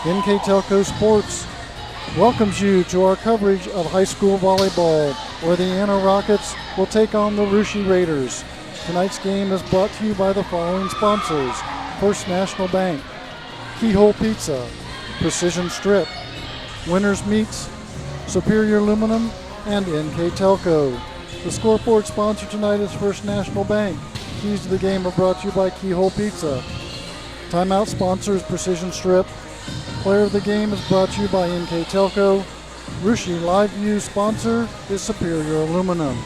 NK Telco Sports welcomes you to our coverage of high school volleyball, where the Anna Rockets will take on the Russia Raiders. Tonight's game is brought to you by the following sponsors: First National Bank, Keyhole Pizza, Precision Strip, Winners Meats, Superior Aluminum, and NK Telco. The scoreboard sponsor tonight is First National Bank. Keys to the game are brought to you by Keyhole Pizza. Timeout sponsor is Precision Strip. Player of the game is brought to you by NK Telco. Russia Live View sponsor is Superior Aluminum.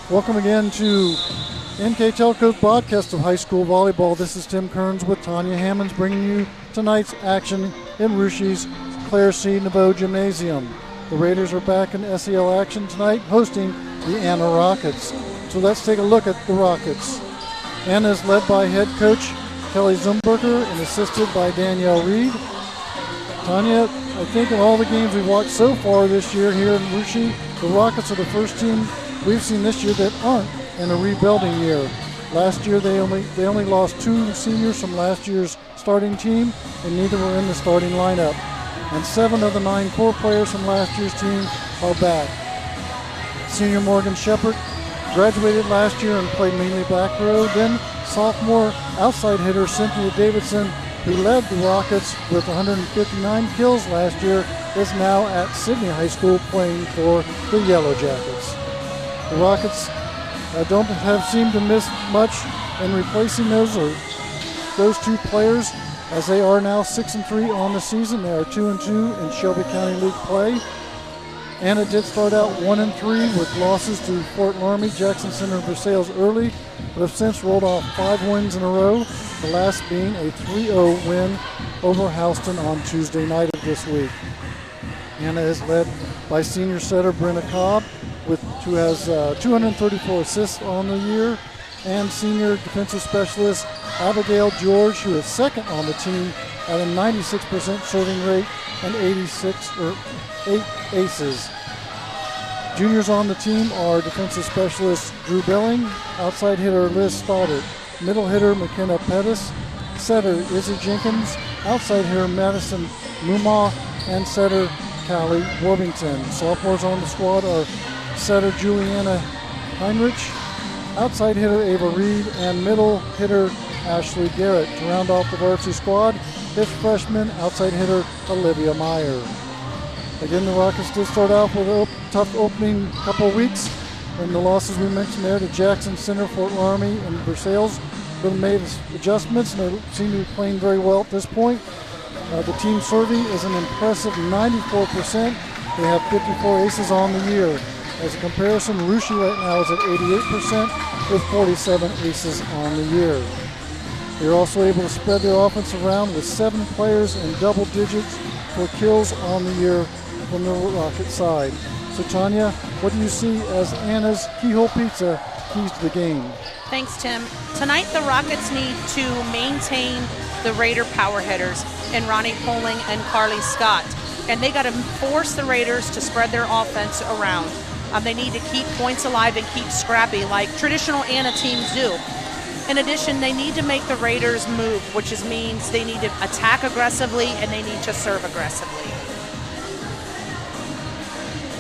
Welcome again to NK Telco's broadcast of high school volleyball. This is Tim Kearns with Tanya Hammonds bringing you tonight's action in Russia's Claire C. Nouveau Gymnasium. The Raiders are back in SEL action tonight, hosting the Anna Rockets. So let's take a look at the Rockets. Anna is led by head coach Kelly Zumberger and assisted by Danielle Reed. Tanya, I think in all the games we've watched so far this year here in Russia, the Rockets are the first team we've seen this year that aren't in a rebuilding year. Last year they only lost 2 seniors from last year's starting team, and neither were in the starting lineup. And 7 of the 9 core players from last year's team are back. Senior Morgan Shepard graduated last year and played mainly back row. Then sophomore outside hitter Cynthia Davidson, who led the Rockets with 159 kills last year, is now at Sydney High School playing for the Yellow Jackets. The Rockets don't have seemed to miss much in replacing those 2 players, as they are now 6-3 on the season. They are 2-2 in Shelby County League play. Anna did start out 1-3 with losses to Fort Laramie, Jackson Center, and Versailles early, but have since rolled off 5 wins in a row, the last being a 3-0 win over Houston on Tuesday night of this week. Anna is led by senior setter Brenna Cobb, who has 234 assists on the year, and senior defensive specialist Abigail George, who is second on the team at a 96% serving rate and 8 aces. Juniors on the team are defensive specialist Drew Belling, outside hitter Liz Stoddard, middle hitter McKenna Pettis, setter Izzy Jenkins, outside hitter Madison Mumma, and setter Callie Worthington. Sophomores on the squad are setter Juliana Heinrich, outside hitter Ava Reed, and middle hitter Ashley Garrett. To round off the varsity squad is freshman outside hitter Olivia Meyer. Again, the Rockets did start off with a tough opening couple weeks, and the losses we mentioned there to Jackson Center, Fort Laramie, and Versailles. But made adjustments, and they seem to be playing very well at this point. The team serving is an impressive 94%. They have 54 aces on the year. As a comparison, Russia right now is at 88% with 47 aces on the year. They're also able to spread their offense around with 7 players in double digits for kills on the year from the Rocket side. So Tanya, what do you see as Anna's Keyhole Pizza keys to the game? Thanks, Tim. Tonight the Rockets need to maintain the Raider power hitters in Ronnie Poling and Carly Scott. And they got to force the Raiders to spread their offense around. They need to keep points alive and keep scrappy like traditional Anna teams do. In addition, they need to make the Raiders move, which means they need to attack aggressively and they need to serve aggressively.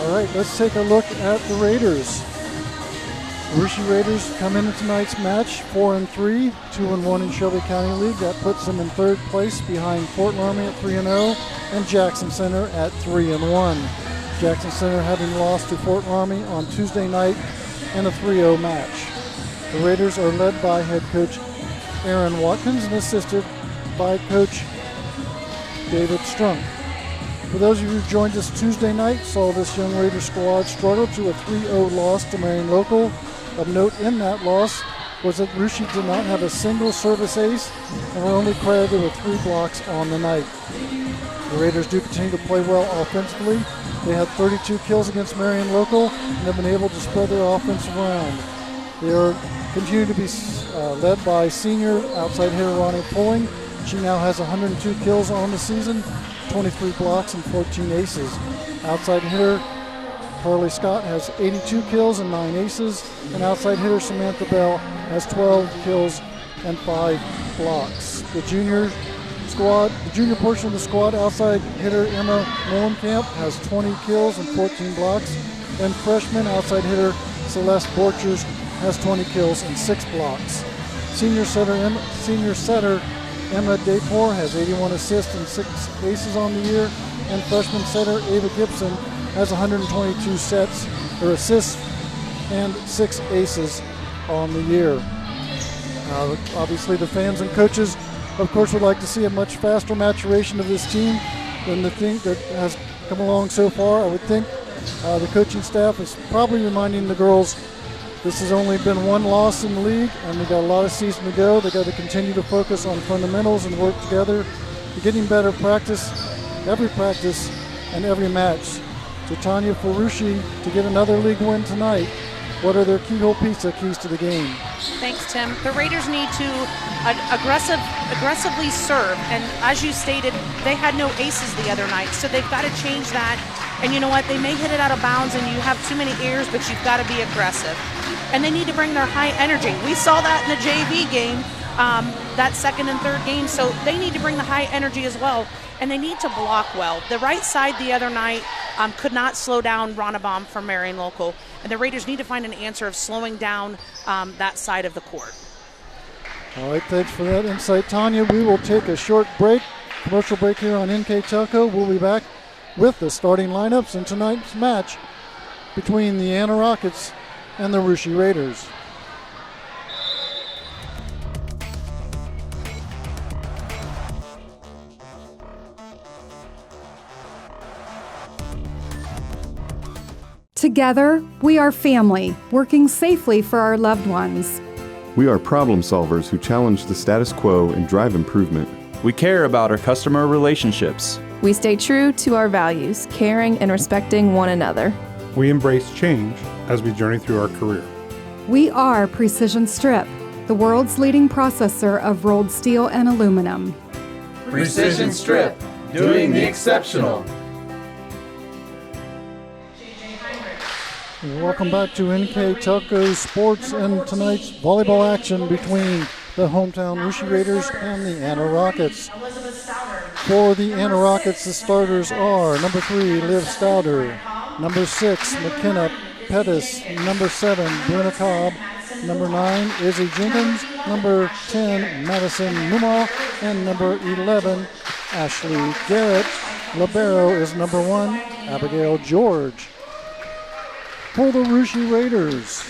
All right, let's take a look at the Raiders. The Russia Raiders come into tonight's match 4-3, 2-1 in Shelby County League. That puts them in 3rd place behind Fort Laramie at 3-0 and Jackson Center at 3-1. Jackson Center having lost to Fort Laramie on Tuesday night in a 3-0 match. The Raiders are led by head coach Aaron Watkins and assisted by coach David Strunk. For those of you who joined us Tuesday night, saw this young Raider squad struggle to a 3-0 loss to Marion Local. Of note in that loss was that Russia did not have a single service ace and were only credited with 3 blocks on the night. The Raiders do continue to play well offensively. They had 32 kills against Marion Local and have been able to spread their offense around. They continue to be led by senior outside hitter Ronnie Poling. She now has 102 kills on the season, 23 blocks and 14 aces. Outside hitter Carly Scott has 82 kills and 9 aces, and outside hitter Samantha Bell has 12 kills and 5 blocks. The junior squad, the junior portion of the squad, outside hitter Emma Molenkamp has 20 kills and 14 blocks, and freshman outside hitter Celeste Borchers has 20 kills and 6 blocks. Senior setter Emma Daypore has 81 assists and 6 aces on the year, and freshman setter Ava Gibson has 122 assists and 6 aces on the year. Obviously the fans and coaches, of course, would like to see a much faster maturation of this team than the thing that has come along so far. I would think the coaching staff is probably reminding the girls this has only been one loss in the league, and they've got a lot of season to go. They've got to continue to focus on fundamentals and work together, getting better practice, and every match. To Tanya Ferrucci to get another league win tonight. What are their keyhole pizza keys to the game? Thanks, Tim. The Raiders need to aggressively serve, and as you stated, they had no aces the other night, so they've got to change that. And you know what? They may hit it out of bounds and you have too many errors, but you've got to be aggressive. And they need to bring their high energy. We saw that in the JV game, that second and third game, so they need to bring the high energy as well. And they need to block well. The right side the other night could not slow down Ronnebaum from Marion Local. And the Raiders need to find an answer of slowing down that side of the court. All right, thanks for that insight, Tanya. We will take a short break, commercial break here on NK Telco. We'll be back with the starting lineups in tonight's match between the Anna Rockets and the Russia Raiders. Together, we are family, working safely for our loved ones. We are problem solvers who challenge the status quo and drive improvement. We care about our customer relationships. We stay true to our values, caring and respecting one another. We embrace change as we journey through our career. We are Precision Strip, the world's leading processor of rolled steel and aluminum. Precision Strip, doing the exceptional. Welcome back to NK Telco Sports and tonight's volleyball action between the hometown Russia Raiders and the Anna Rockets. For the Anna Rockets, the starters are number 3, Liv Stouter, number 6, McKenna Pettis, number 7, Bruna Cobb, number 9, Izzy Jenkins, number 10, Madison Numa, and number 11, Ashley Garrett. Libero is number 1, Abigail George. For the Russia Raiders,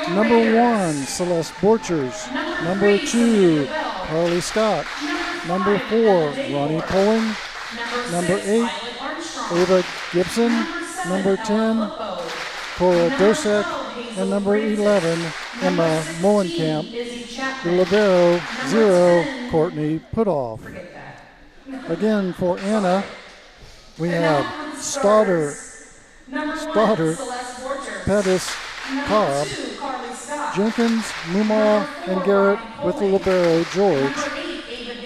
number 1, Celeste Borchers, number 2, Carly Scott, number 4, Ronnie Pulling, number 8, Ava Gibson, number 10, Cora Dosek, and number 11, Emma Molenkamp. The libero, 0, Courtney Putoff. Again, for Anna, we have Stoddard, Pettis, Cobb, Jenkins, Mumar, and Garrett with the libero, George.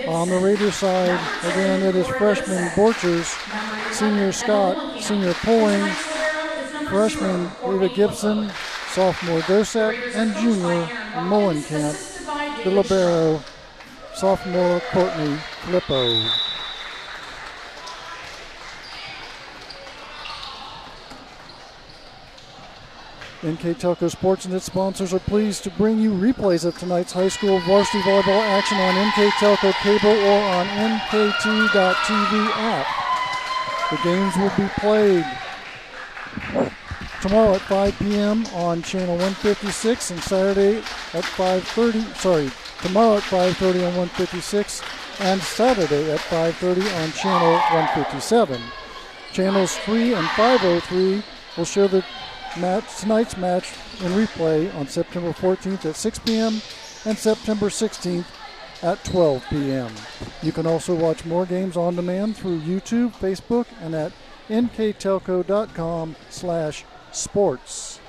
On the Raider side, again, it is freshman Borchers, senior Scott, senior Pulling, freshman Ava Gibson, sophomore Dosek, and junior Molenkamp. The libero, sophomore Courtney Flippo. NK Telco Sports and its sponsors are pleased to bring you replays of tonight's high school varsity volleyball action on NK Telco cable or on nkt.tv app. The games will be played tomorrow at 5 p.m. on channel 156 and Saturday at 5:30. Tomorrow at 5:30 on 156 and Saturday at 5:30 on channel 157. Channels 3 and 503 will show tonight's match in replay on September 14th at 6 p.m. and September 16th at 12 p.m. You can also watch more games on demand through YouTube, Facebook, and at nktelco.com/sports.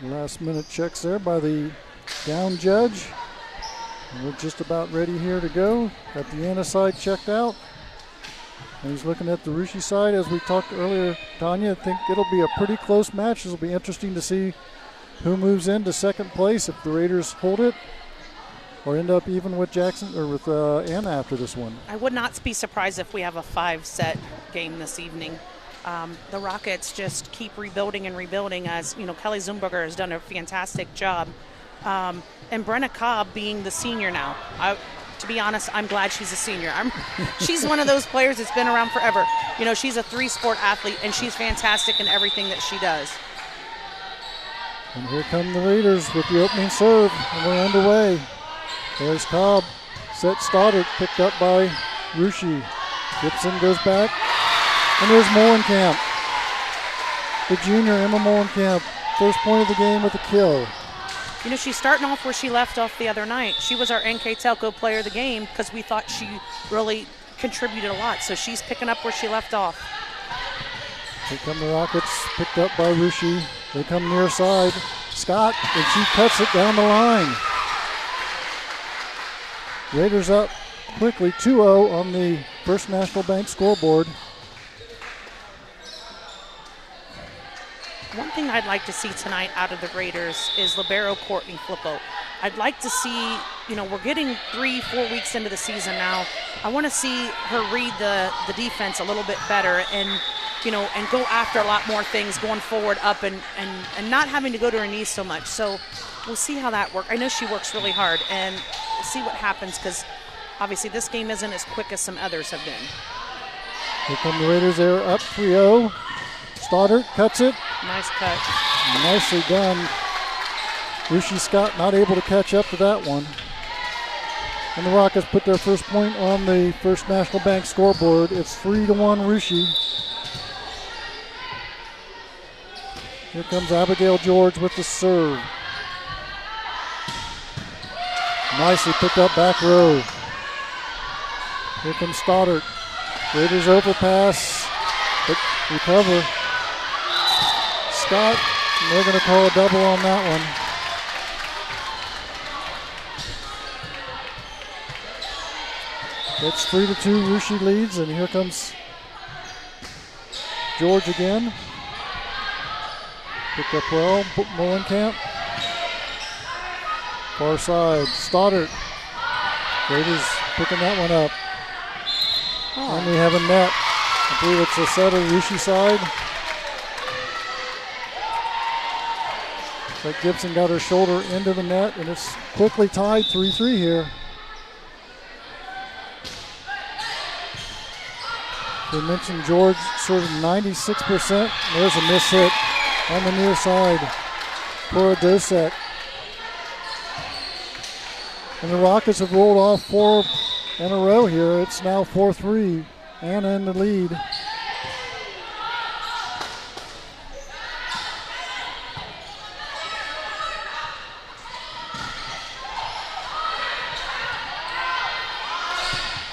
Last minute checks there by the down judge. We're just about ready here to go. Got the Anna side checked out. And he's looking at the Russia side. As we talked earlier, Tanya, I think it'll be a pretty close match. It'll be interesting to see who moves into second place if the Raiders hold it or end up even with Jackson or with Anna after this one. I would not be surprised if we have a 5-set game this evening. The Rockets just keep rebuilding and rebuilding, as you know. Kelly Zumberger has done a fantastic job, and Brenna Cobb being the senior now. To be honest, I'm glad she's a senior. She's one of those players that's been around forever. You know, she's a 3-sport athlete, and she's fantastic in everything that she does. And here come the Raiders with the opening serve, and we're underway. There's Cobb, set Stoddard, picked up by Russia. Gibson goes back, and there's Molenkamp. The junior Emma Molenkamp, first point of the game with a kill. You know, she's starting off where she left off the other night. She was our NK Telco player of the game because we thought she really contributed a lot. So she's picking up where she left off. Here come the Rockets, picked up by Russia. They come near side. Scott, and she cuts it down the line. Raiders up quickly, 2-0 on the First National Bank scoreboard. One thing I'd like to see tonight out of the Raiders is libero Courtney Flippo. I'd like to see, you know, we're getting 3-4 weeks into the season now. I want to see her read the defense a little bit better and, you know, and go after a lot more things going forward up and not having to go to her knees so much. So we'll see how that works. I know she works really hard, and we'll see what happens because obviously this game isn't as quick as some others have been. Here come the Raiders. They're up 3-0. Stoddard cuts it. Nice cut. Nicely done. Russia Scott not able to catch up to that one. And the Rockets put their first point on the First National Bank scoreboard. It's 3-1 Russia. Here comes Abigail George with the serve. Nicely picked up back row. Here comes Stoddard. Raiders overpass, but recover. Scott, and they're going to call a double on that one. It's 3-2, Russia leads, and here comes George again. Picked up well, Molenkamp. Far side, Stoddard. Raiders picking that one up. Oh. And we have a net. I believe it's a set of Russia side. But Gibson got her shoulder into the net, and it's quickly tied 3-3 here. We mentioned George serving 96%. There's a miss hit on the near side for a Dosek. And the Rockets have rolled off 4 in a row here. It's now 4-3. Anna in the lead.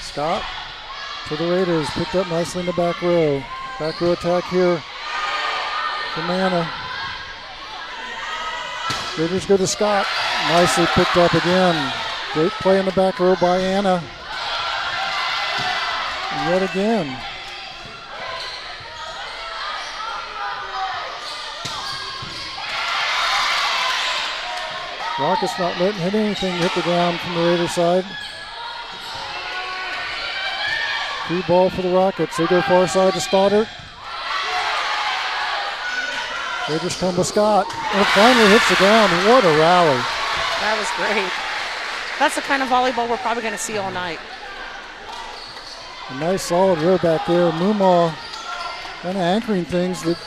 Scott for the Raiders, picked up nicely in the back row. Back row attack here from Anna. Raiders go to Scott. Nicely picked up again. Great play in the back row by Anna. And yet again. Rockets not letting hit anything hit the ground from the Raiders side. Free ball for the Rockets. They go far side to Stoddard. Raiders come to Scott. And it finally hits the ground. What a rally. That was great. That's the kind of volleyball we're probably going to see all night. A nice solid row back there. Mumaw kind of anchoring things. The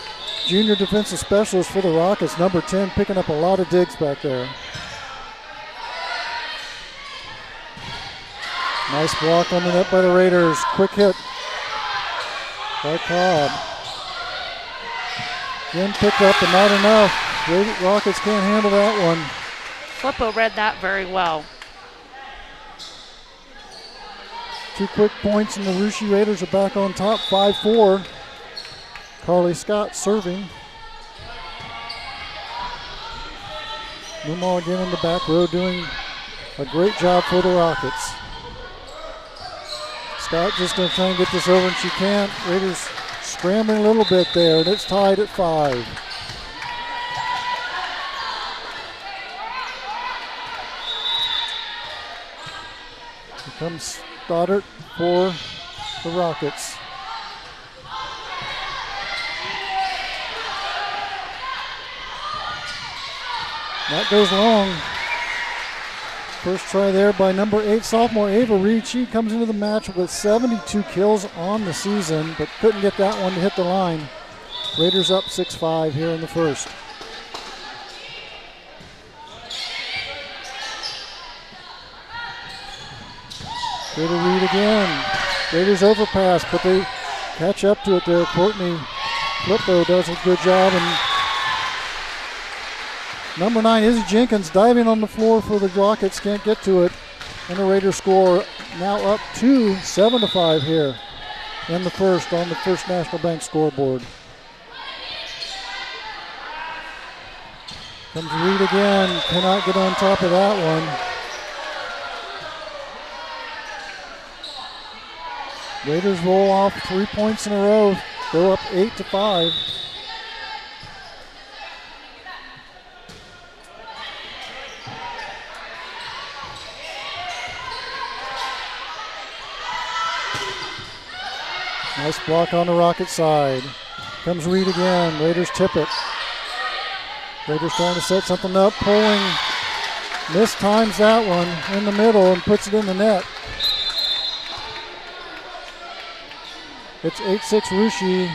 junior defensive specialist for the Rockets, number 10, picking up a lot of digs back there. Nice block on the net by the Raiders. Quick hit by Cobb. Again picked up, but not enough. Rockets can't handle that one. Flippo read that very well. 2 quick points, and the Russia Raiders are back on top, 5-4. Carly Scott serving. Mumaw again in the back row doing a great job for the Rockets. Scott just going to try and get this over, and she can't. Raiders scrambling a little bit there, and it's tied at 5. Here comes Stoddard for the Rockets. That goes long. First try there by number 8 sophomore Ava Reed. She comes into the match with 72 kills on the season, but couldn't get that one to hit the line. Raiders up 6-5 here in the first. Good to Reed again. Raiders overpass, but they catch up to it there. Courtney Flippo does a good job, and number 9, Izzy Jenkins, diving on the floor for the Rockets, can't get to it. And the Raiders score now up to 7-5 here in the first on the First National Bank scoreboard. Comes Reed again, cannot get on top of that one. Raiders roll off 3 points in a row, go up 8-5. Nice block on the Rocket side. Comes Reed again. Raiders tip it. Raiders trying to set something up. Pulling. Mistimes that one in the middle and puts it in the net. It's 8-6 Rushi.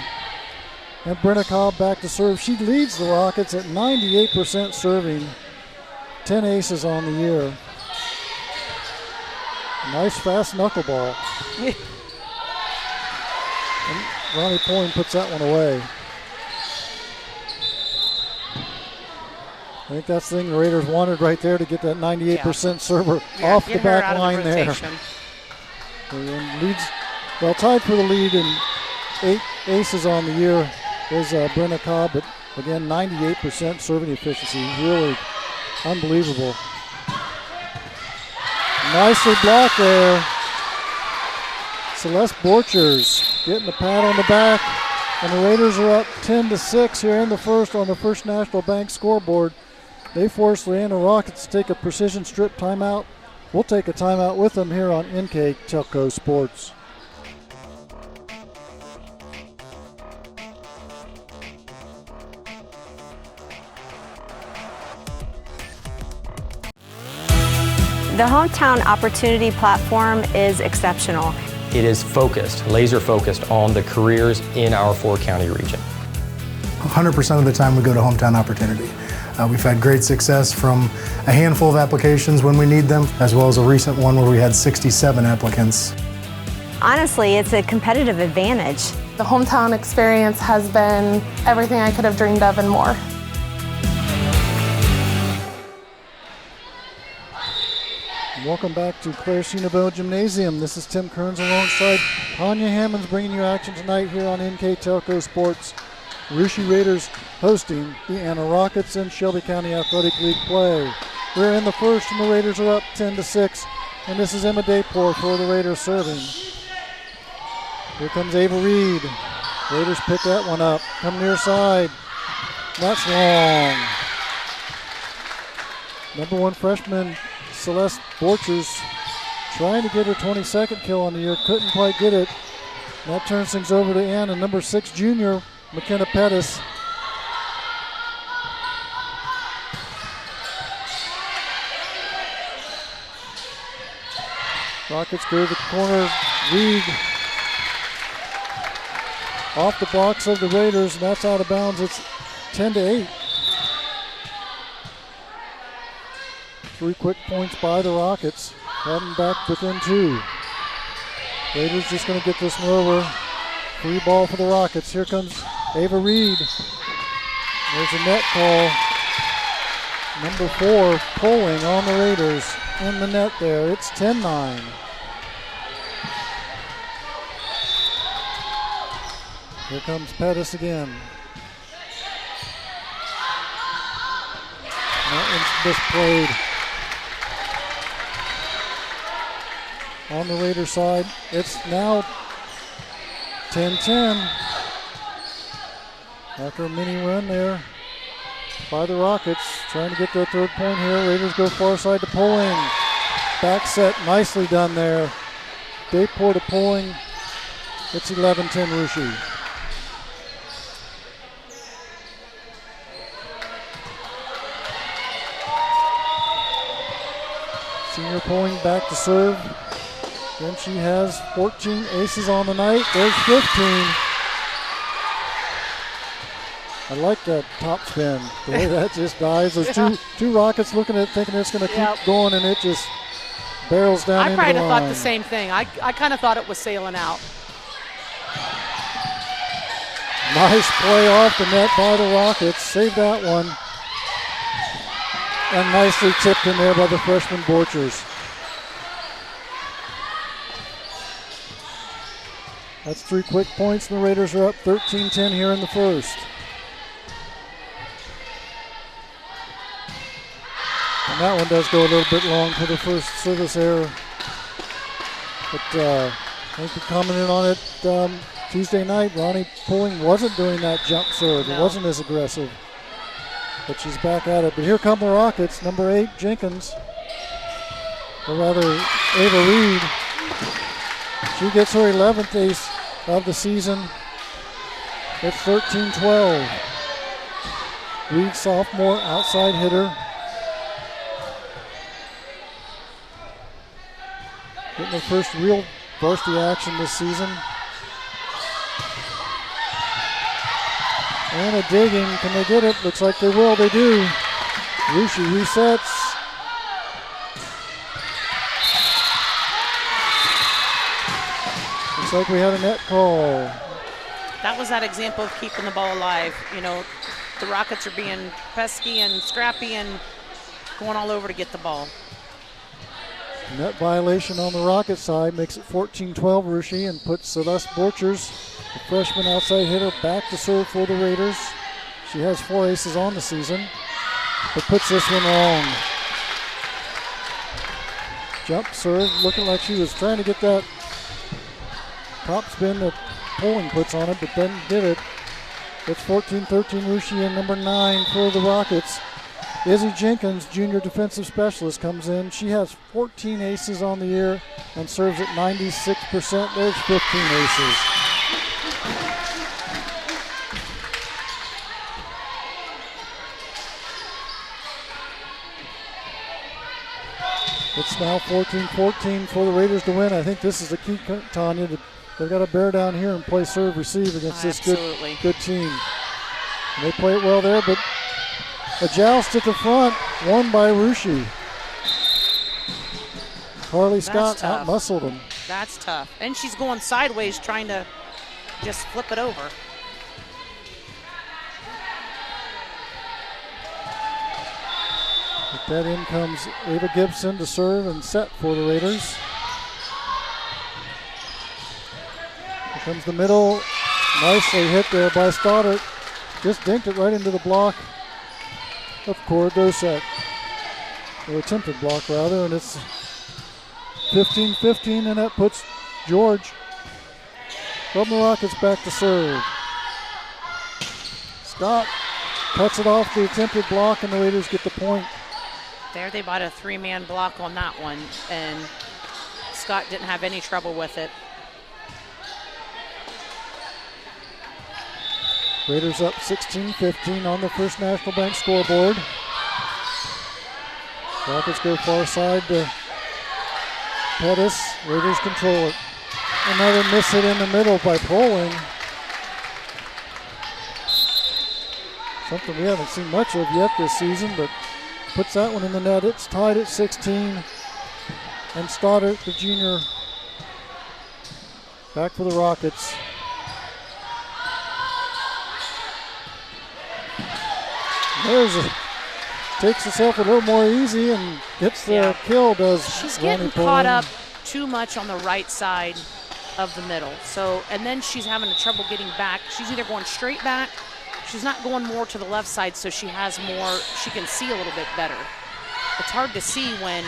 And Brenna Cobb back to serve. She leads the Rockets at 98% serving. 10 aces on the year. Nice fast knuckleball. And Ronnie Pulling puts that one away. I think that's the thing the Raiders wanted right there, to get that 98% server off the back line there. And leads, well, tied for the lead and 8 aces on the year is Brenna Cobb, but again, 98% serving efficiency. Really unbelievable. Nicely blocked there. Celeste Borchers getting the pat on the back, and the Raiders are up 10-6 here in the first on the First National Bank scoreboard. They force the Leander Rockets to take a precision strip timeout. We'll take a timeout with them here on NK Telco Sports. The Hometown Opportunity Platform is exceptional. It is focused, laser focused on the careers in our 4-county region. 100% of the time we go to Hometown Opportunity. We've had great success from a handful of applications when we need them, as well as a recent one where we had 67 applicants. Honestly, it's a competitive advantage. The Hometown experience has been everything I could have dreamed of and more. Welcome back to Claire C. Naveau Gymnasium. This is Tim Kearns alongside Tanya Hammonds bringing you action tonight here on NK Telco Sports. Rushi Raiders hosting the Anna Rockets and Shelby County Athletic League play. We're in the first and the Raiders are up 10-6. And this is Emma Dayport for the Raiders serving. Here comes Ava Reed. Raiders pick that one up. Come near side. That's long. Number 1 freshman Celeste Borchers trying to get her 22nd kill on the year. Couldn't quite get it. That turns things over to Ann and number 6 junior McKenna Pettis. Rockets go to the corner. Reed off the blocks of the Raiders, and that's out of bounds. It's 10-8. 3 quick points by the Rockets. Heading back within 2. Raiders just going to get this one over. Free ball for the Rockets. Here comes Ava Reed. There's a net call. Number 4 pulling on the Raiders in the net there. It's 10-9. Here comes Pettis again. That one's misplayed. on the Raider side. It's now 10-10 after a mini run there by the Rockets. Trying to get their third point here. Raiders go far side to Poling. Back set, nicely done there. Dayport to Poling. It's 11-10 Russia. Senior Poling back to serve. Then she has 14 aces on the night. There's 15. I like that top spin. The way that just dives. There's two Rockets looking at it, thinking it's going to keep going, and it just barrels down into the line. I probably thought the same thing. I kind of thought it was sailing out. Nice play off the net by the Rockets. Saved that one. And nicely tipped in there by the freshman Borchers. That's 3 quick points, and the Raiders are up 13-10 here in the first. And that one does go a little bit long for the first service error. But I think we commented on it Tuesday night. Ronnie Poling wasn't doing that jump serve. It wasn't as aggressive. But she's back at it. But here come the Rockets. Number 8, Jenkins. Or rather, Ava Reed. She gets her 11th ace of the season. It's 13-12. Reed, sophomore, outside hitter. Getting her first real varsity action this season. And a digging. Can they get it? Looks like they will. They do. Russia resets. Looks like we had a net call. That was that example of keeping the ball alive. You know, the Rockets are being pesky and scrappy and going all over to get the ball. Net violation on the Rocket side makes it 14-12 Russia and puts Celeste Borchers, the freshman outside hitter, back to serve for the Raiders. She has 4 aces on the season, but puts this one wrong. Jump serve, looking like she was trying to get that top spin that Poling puts on it, but didn't get it. It's 14-13 Russia and number 9 for the Rockets. Izzy Jenkins, junior defensive specialist, comes in. She has 14 aces on the year and serves at 96%. There's 15 aces. It's now 14-14 for the Raiders to win. I think this is the key, Tanya. They've got to bear down here and play serve-receive against this good team. And they play it well there, but a joust at the front, won by Russia. Carly Scott outmuscled him. That's tough. And she's going sideways trying to just flip it over. With that in comes Ava Gibson to serve and set for the Raiders. Here comes the middle. Nicely hit there by Stoddart. Just dinked it right into the block of Cora Dosek. Or attempted block rather, and it's 15-15, and that puts George from the Rockets back to serve. Scott cuts it off the attempted block, and the Raiders get the point. There they bought a 3-man block on that one, and Scott didn't have any trouble with it. Raiders up 16-15 on the First National Bank scoreboard. Rockets go far side to Pettis. Raiders control it. Another miss hit in the middle by Poling. Something we haven't seen much of yet this season, but puts that one in the net. It's tied at 16. And Stoddart, the junior, back for the Rockets. Takes herself a little more easy and gets the kill, does She's Ronnie getting Poling. caught up too much on the right side of the middle. So, and then she's having trouble getting back. She's either going straight back, she's not going more to the left side, so she has more, she can see a little bit better. It's hard to see when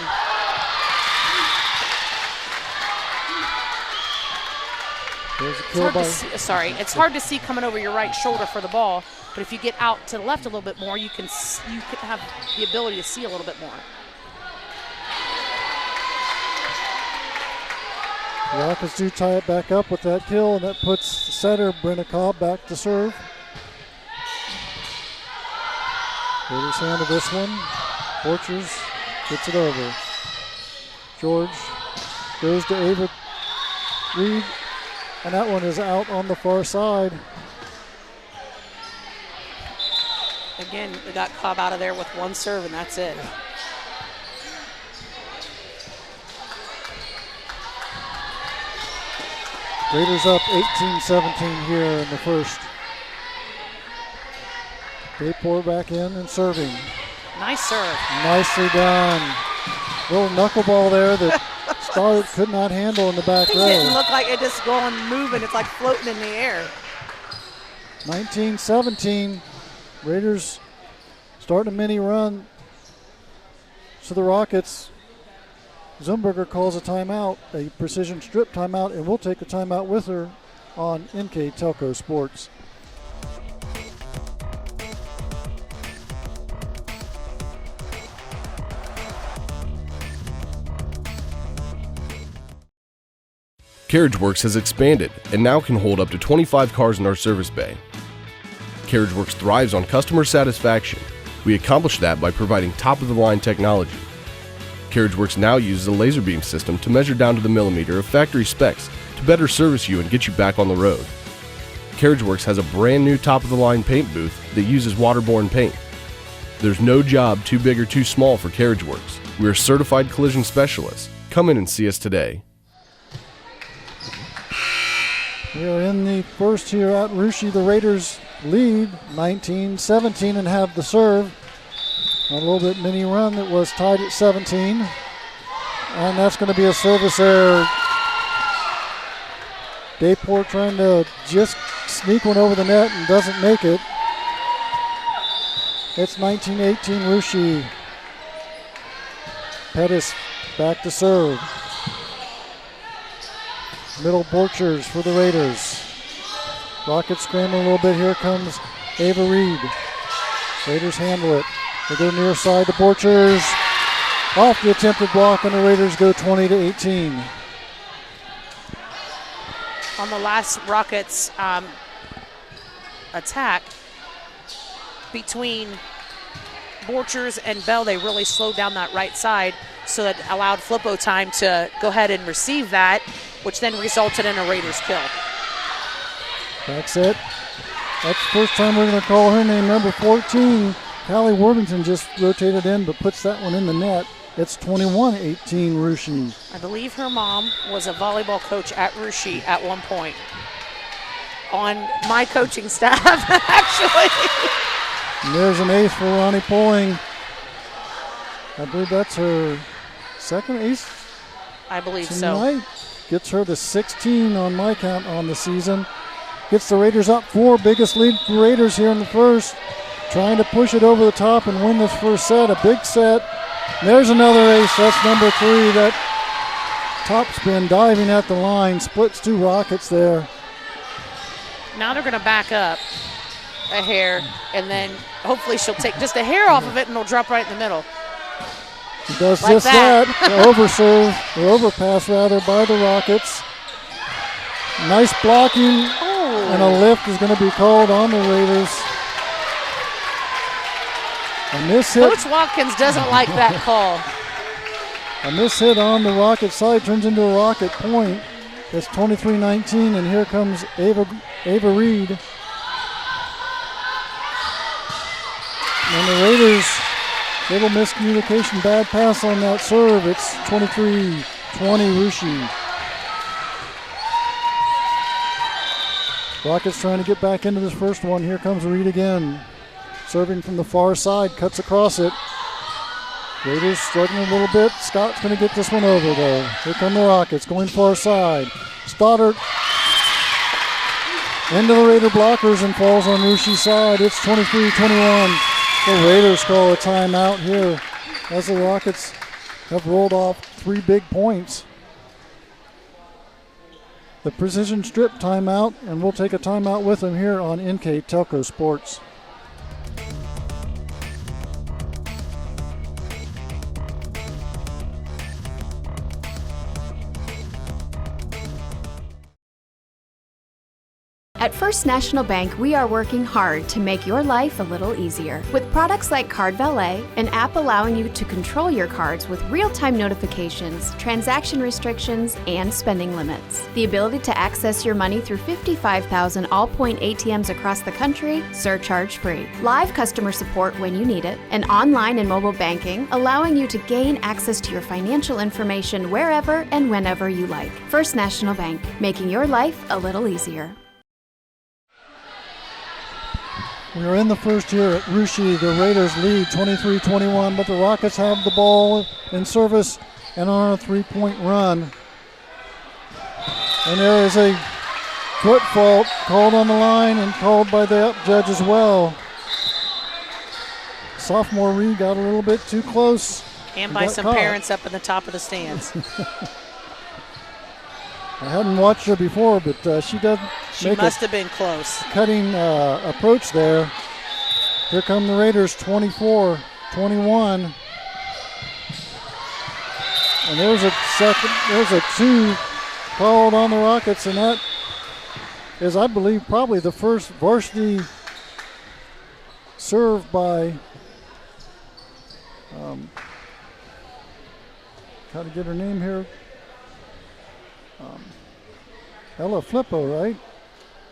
There's a kill it's hard to see coming over your right shoulder for the ball, but if you get out to the left a little bit more, you can have the ability to see a little bit more. The Rockets do tie it back up with that kill, and that puts setter Brenna Cobb back to serve. Raiders handle this one. Borchers gets it over. George goes to Ava Reed, and that one is out on the far side. Again, we got Cobb out of there with one serve, and that's it. Raiders up 18-17 here in the first. They pour back in and serving. Nice serve. Nicely done. Little knuckleball there that Stoddard could not handle in the back row. It didn't look like it just going moving. It's like floating in the air. 19-17. Raiders starting a mini run to the Rockets. Zumberger calls a timeout, a precision strip timeout, and we'll take a timeout with her on NK Telco Sports. CarriageWorks has expanded and now can hold up to 25 cars in our service bay. CarriageWorks thrives on customer satisfaction. We accomplish that by providing top-of-the-line technology. CarriageWorks now uses a laser beam system to measure down to the millimeter of factory specs to better service you and get you back on the road. CarriageWorks has a brand new top-of-the-line paint booth that uses waterborne paint. There's no job too big or too small for CarriageWorks. We are certified collision specialists. Come in and see us today. We are in the first here at Russia. The Raiders lead 19-17 and have the serve. A little bit mini run that was tied at 17. And that's going to be a service error. Dayport trying to just sneak one over the net and doesn't make it. It's 19-18 Russia. Pettis back to serve. Middle Borchers for the Raiders. Rockets scrambling a little bit. Here comes Ava Reed. Raiders handle it. They go near side to Borchers. Off the attempted block, and the Raiders go 20-18. On the last Rockets attack, between Borchers and Bell, they really slowed down that right side, so it allowed Flippo time to go ahead and receive that, which then resulted in a Raiders kill. That's it. That's the first time we're going to call her name, number 14. Callie Worthington just rotated in, but puts that one in the net. It's 21-18 Russia. I believe her mom was a volleyball coach at Russia at one point. On my coaching staff, actually. And there's an ace for Ronnie Poling. I believe that's her second ace. I believe tonight. so. Gets her to 16 on my count on the season. Gets the Raiders up 4. Biggest lead for Raiders here in the first. Trying to push it over the top and win this first set. A big set. And there's another ace. That's number 3. That top spin diving at the line. Splits 2 Rockets there. Now they're going to back up a hair, and then hopefully she'll take just a hair off of it and it'll drop right in the middle. She does like just that. The overserve, or overpass rather, by the Rockets. Nice blocking, and a lift is going to be called on the Raiders. A miss hit. Coach Watkins doesn't like that call. A miss hit on the Rocket side turns into a Rocket point. It's 23-19, and here comes Ava Reed. And the Raiders, little miscommunication, bad pass on that serve. It's 23-20 Russia. Rockets trying to get back into this first one. Here comes Reed again. Serving from the far side, cuts across it. Raiders struggling a little bit. Scott's going to get this one over, though. Here come the Rockets going far side. Stoddard into the Raider blockers and falls on Russia's side. It's 23-21. The Raiders call a timeout here as the Rockets have rolled off 3 big points. the Precision Strip timeout, and we'll take a timeout with them here on NK Telco Sports. At First National Bank, we are working hard to make your life a little easier. With products like Card Valet, an app allowing you to control your cards with real-time notifications, transaction restrictions, and spending limits. The ability to access your money through 55,000 all-point ATMs across the country, surcharge-free. Live customer support when you need it, and online and mobile banking, allowing you to gain access to your financial information wherever and whenever you like. First National Bank, making your life a little easier. We are in the first here at Russia. The Raiders lead 23-21, but the Rockets have the ball in service and on a three-point run. And there is a foot fault called on the line and called by the judge as well. Sophomore Reed got a little bit too close. And by some parents up in the top of the stands. I hadn't watched her before, but she does She must have been close. Cutting approach there. Here come the Raiders, 24-21. And there's a two called on the Rockets, and that is, I believe, probably the first varsity serve by, how to get her name here? Ella Flippo, right?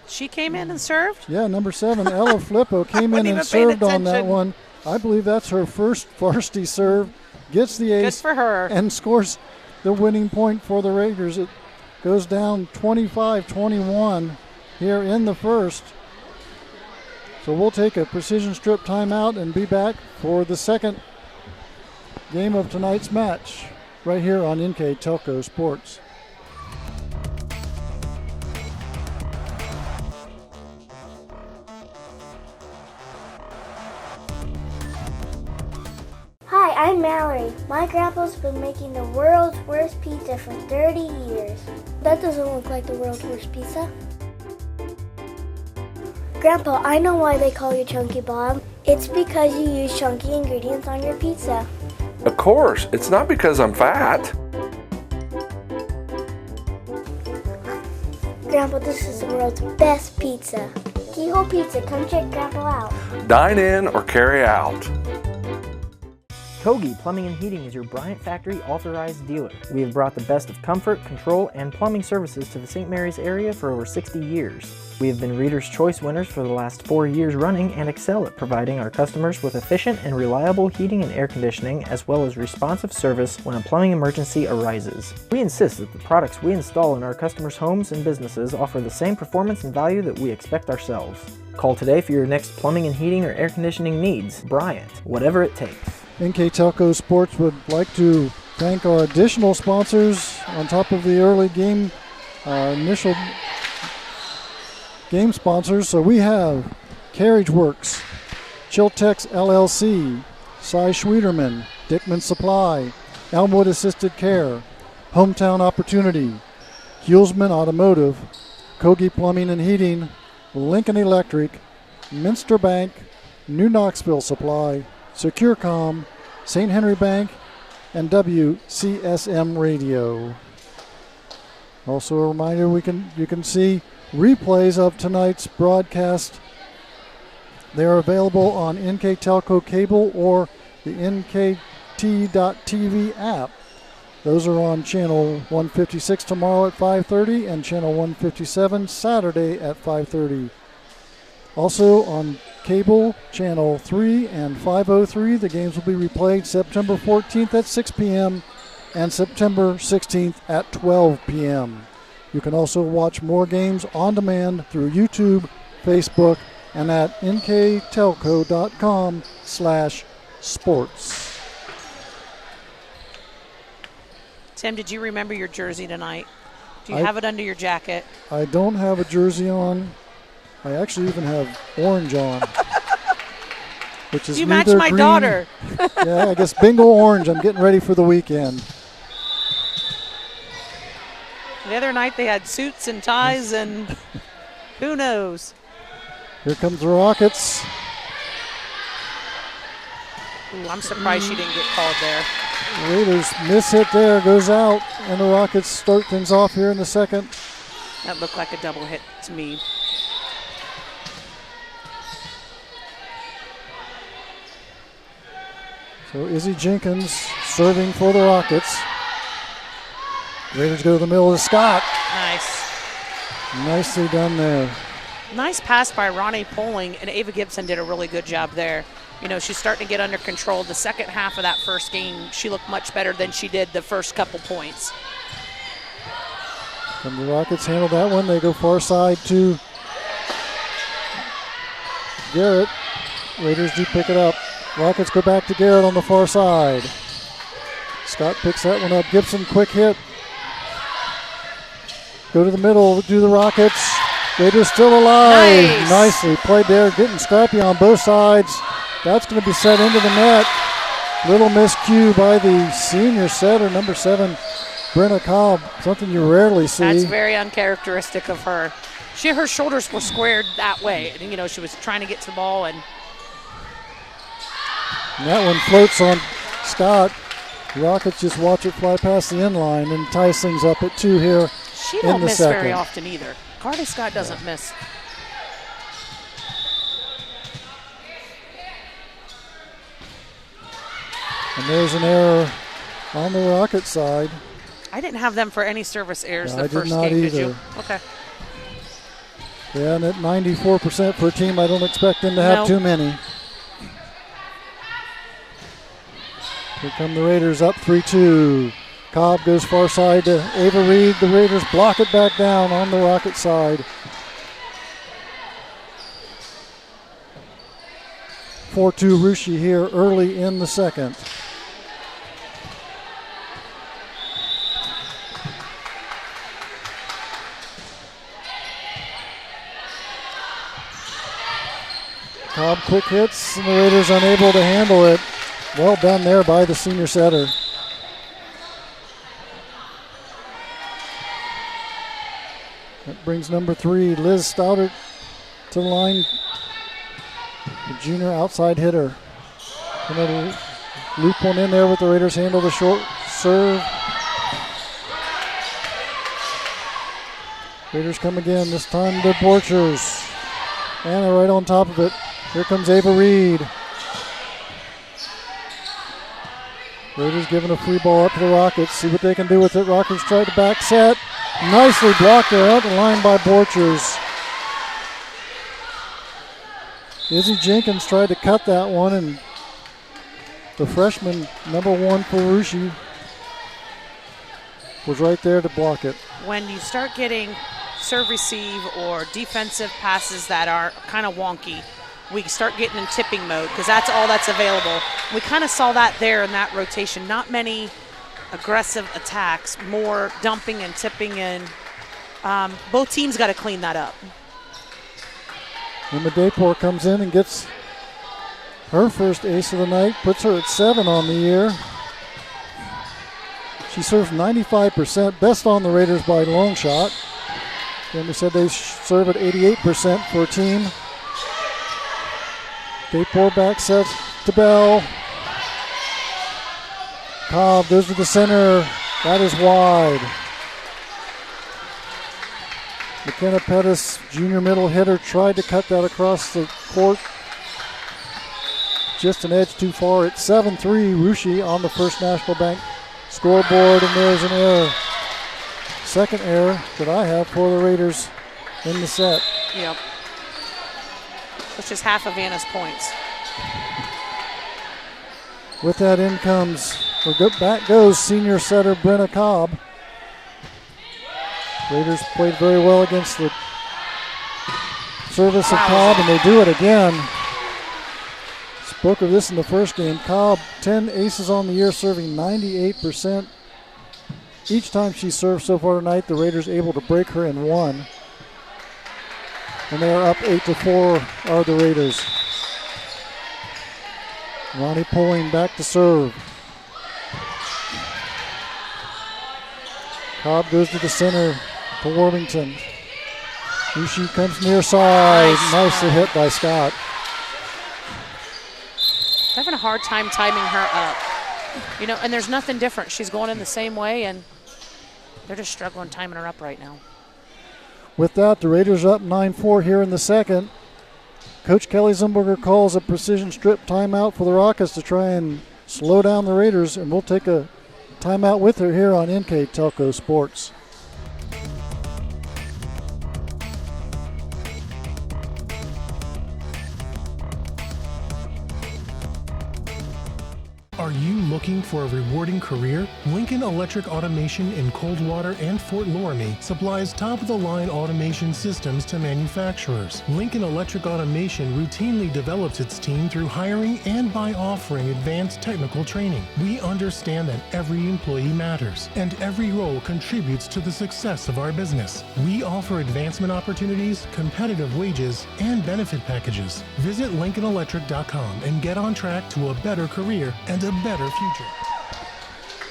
She came in and served? Yeah, number 7, Ella Flippo came in and served on that one. I believe that's her first varsity serve. Gets the ace. Good for her. And scores the winning point for the Raiders. It goes down 25-21 here in the first. So we'll take a Precision Strip timeout and be back for the second game of tonight's match right here on NK Telco Sports. Hi, I'm Mallory. My grandpa's been making the world's worst pizza for 30 years. That doesn't look like the world's worst pizza. Grandpa, I know why they call you Chunky Bob. It's because you use chunky ingredients on your pizza. Of course, it's not because I'm fat. Grandpa, this is the world's best pizza. Keyhole Pizza, come check Grandpa out. Dine in or carry out. Kogi Plumbing and Heating is your Bryant Factory authorized dealer. We have brought the best of comfort, control, and plumbing services to the St. Mary's area for over 60 years. We have been Reader's Choice winners for the last 4 years running and excel at providing our customers with efficient and reliable heating and air conditioning, as well as responsive service when a plumbing emergency arises. We insist that the products we install in our customers' homes and businesses offer the same performance and value that we expect ourselves. Call today for your next plumbing and heating or air conditioning needs. Bryant, whatever it takes. NK Telco Sports would like to thank our additional sponsors on top of the early game, initial game sponsors. So we have Carriage Works, Chiltex LLC, Cy Schwederman, Dickman Supply, Elmwood Assisted Care, Hometown Opportunity, Hulsman Automotive, Kogi Plumbing and Heating, Lincoln Electric, Minster Bank, New Knoxville Supply, SecureCom, St. Henry Bank, and WCSM Radio. Also a reminder, you can see replays of tonight's broadcast. They are available on NK Telco Cable or the NKT.TV app. Those are on channel 156 tomorrow at 5:30 and channel 157 Saturday at 5:30. Also on cable, channel 3 and 503, the games will be replayed September 14th at 6 p.m. and September 16th at 12 p.m. You can also watch more games on demand through YouTube, Facebook, and at nktelco.com/sports. Tim, did you remember your jersey tonight? Do you have it under your jacket? I don't have a jersey on. I actually even have orange on. Which is you match my green. Daughter. Yeah, I guess bingo orange. I'm getting ready for the weekend. The other night they had suits and ties and who knows. Here comes the Rockets. Ooh, I'm surprised she didn't get called there. Raiders miss hit there, goes out, and the Rockets start things off here in the second. That looked like a double hit to me. So Izzy Jenkins serving for the Rockets. Raiders go to the middle of Scott. Nice. Nicely done there. Nice pass by Ronnie Poling, and Ava Gibson did a really good job there. You know, she's starting to get under control. The second half of that first game, she looked much better than she did the first couple points. And the Rockets handle that one. They go far side to Garrett. Raiders do pick it up. Rockets go back to Garrett on the far side. Scott picks that one up. Gibson, quick hit. Go to the middle, do the Rockets. Raiders still alive. Nice. Nicely played there, getting scrappy on both sides. That's going to be set into the net. Little miscue by the senior setter, number 7, Brenna Cobb. Something you rarely see. That's very uncharacteristic of her. Her shoulders were squared that way. You know, she was trying to get to the ball, and that one floats on Scott. The Rockets just watch it fly past the end line and ties things up at 2 here she in don't the miss second. very often either. Carly Scott doesn't miss. And there's an error on the Rocket side. I didn't have them for any service errors Yeah, the I did first not game, either. did you? Okay. Yeah, and at 94% for a team, I don't expect them to have Nope. too many. Here come the Raiders up 3-2. Cobb goes far side to Ava Reed. The Raiders block it back down on the Rocket side. 4-2 Rushi here early in the second. Cobb quick hits, and the Raiders unable to handle it. Well done there by the senior setter. That brings number 3, Liz Stoddard, to the line. The junior outside hitter. Gonna loop one in there with the Raiders handle the short serve. Raiders come again, this time to Borchers. And they're right on top of it. Here comes Ava Reed. Raiders giving a free ball up to the Rockets. See what they can do with it. Rockets try to back set. Nicely blocked there out the line by Borchers. Izzy Jenkins tried to cut that one, and the freshman, number 1 for Rushi, was right there to block it. When you start getting serve receive or defensive passes that are kind of wonky, we start getting in tipping mode because that's all that's available. We kind of saw that there in that rotation. Not many aggressive attacks, more dumping and tipping in. Both teams got to clean that up. Emma Dayport comes in and gets her first ace of the night, puts her at 7 on the year. She serves 95%, best on the Raiders by long shot. Then we said they serve at 88% for a team. Dayport back sets to Bell. Cobb goes to the center. That is wide. McKenna Pettis, junior middle hitter, tried to cut that across the court. Just an edge too far. It's 7-3 Rushi on the First National Bank scoreboard, and there's an error. Second error that I have for the Raiders in the set. Yep. Which is half of Anna's points. With that in comes, or back goes senior setter Brenna Cobb. Raiders played very well against the service of Cobb, and they do it again. Spoke of this in the first game. Cobb, 10 aces on the year, serving 98%. Each time she served so far tonight, the Raiders able to break her in one. And they are up 8-4 are the Raiders. Ronnie Poling back to serve. Cobb goes to the center to Worthington. Ruschi comes near side. Nicely hit by Scott. Having a hard time timing her up. You know, and there's nothing different. She's going in the same way, and they're just struggling timing her up right now. With that, the Raiders up 9-4 here in the second. Coach Kelly Zimberger calls a precision strip timeout for the Rockets to try and slow down the Raiders, and we'll take a timeout with her here on NK Telco Sports. Are you looking for a rewarding career? Lincoln Electric Automation in Coldwater and Fort Loramie supplies top-of-the-line automation systems to manufacturers. Lincoln Electric Automation routinely develops its team through hiring and by offering advanced technical training. We understand that every employee matters, and every role contributes to the success of our business. We offer advancement opportunities, competitive wages, and benefit packages. Visit LincolnElectric.com and get on track to a better career and a better future.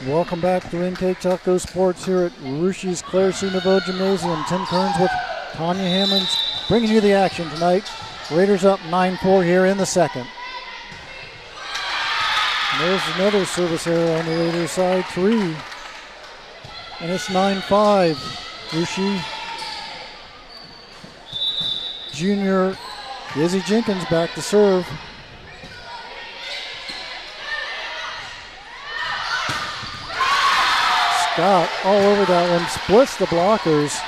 Welcome back to NK Telco Sports here at Ruschi's Claire C. Naveau Gymnasium. Tim Kearns with Tanya Hammonds bringing you the action tonight. Raiders up 9-4 here in the second. And there's another service error on the Raiders side, 3. And it's 9-5. Ruschi junior Izzy Jenkins back to serve. Scott all over that one, splits the blockers.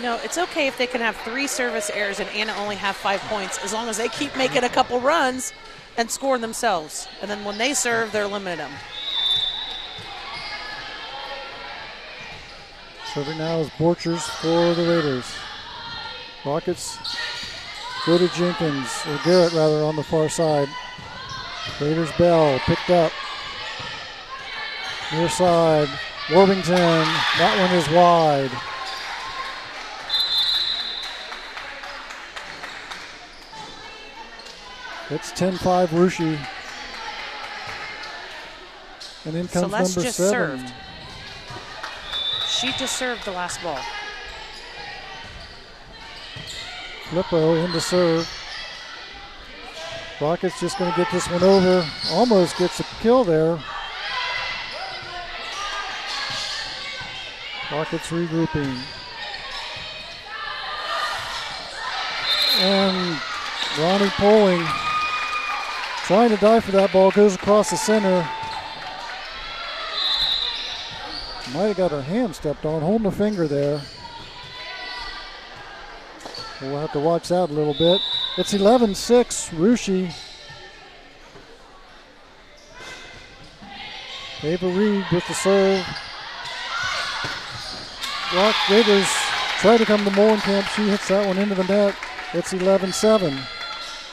No, it's okay if they can have 3 service errors and Anna only have 5 points, as long as they keep making a couple runs and scoring themselves. And then when they serve, they're limiting them. Serving now is Borchers for the Raiders. Rockets go to Jenkins, or Garrett rather, on the far side. Raiders Bell picked up. Near side, Worthington, that one is wide. It's 10-5 Ruschi. And in comes Celeste number just 7. served. She just served the last ball. Flippo in to serve. Rockets just going to get this one over. Almost gets a kill there. Rockets regrouping. And Ronnie Poling trying to dive for that ball, goes across the center. Might have got her hand stepped on, holding a finger there. We'll have to watch that a little bit. It's 11-6, Ruschi. Ava Reed with the serve. Rock Raiders try to come to Molenkamp. She hits that one into the net. It's 11-7. I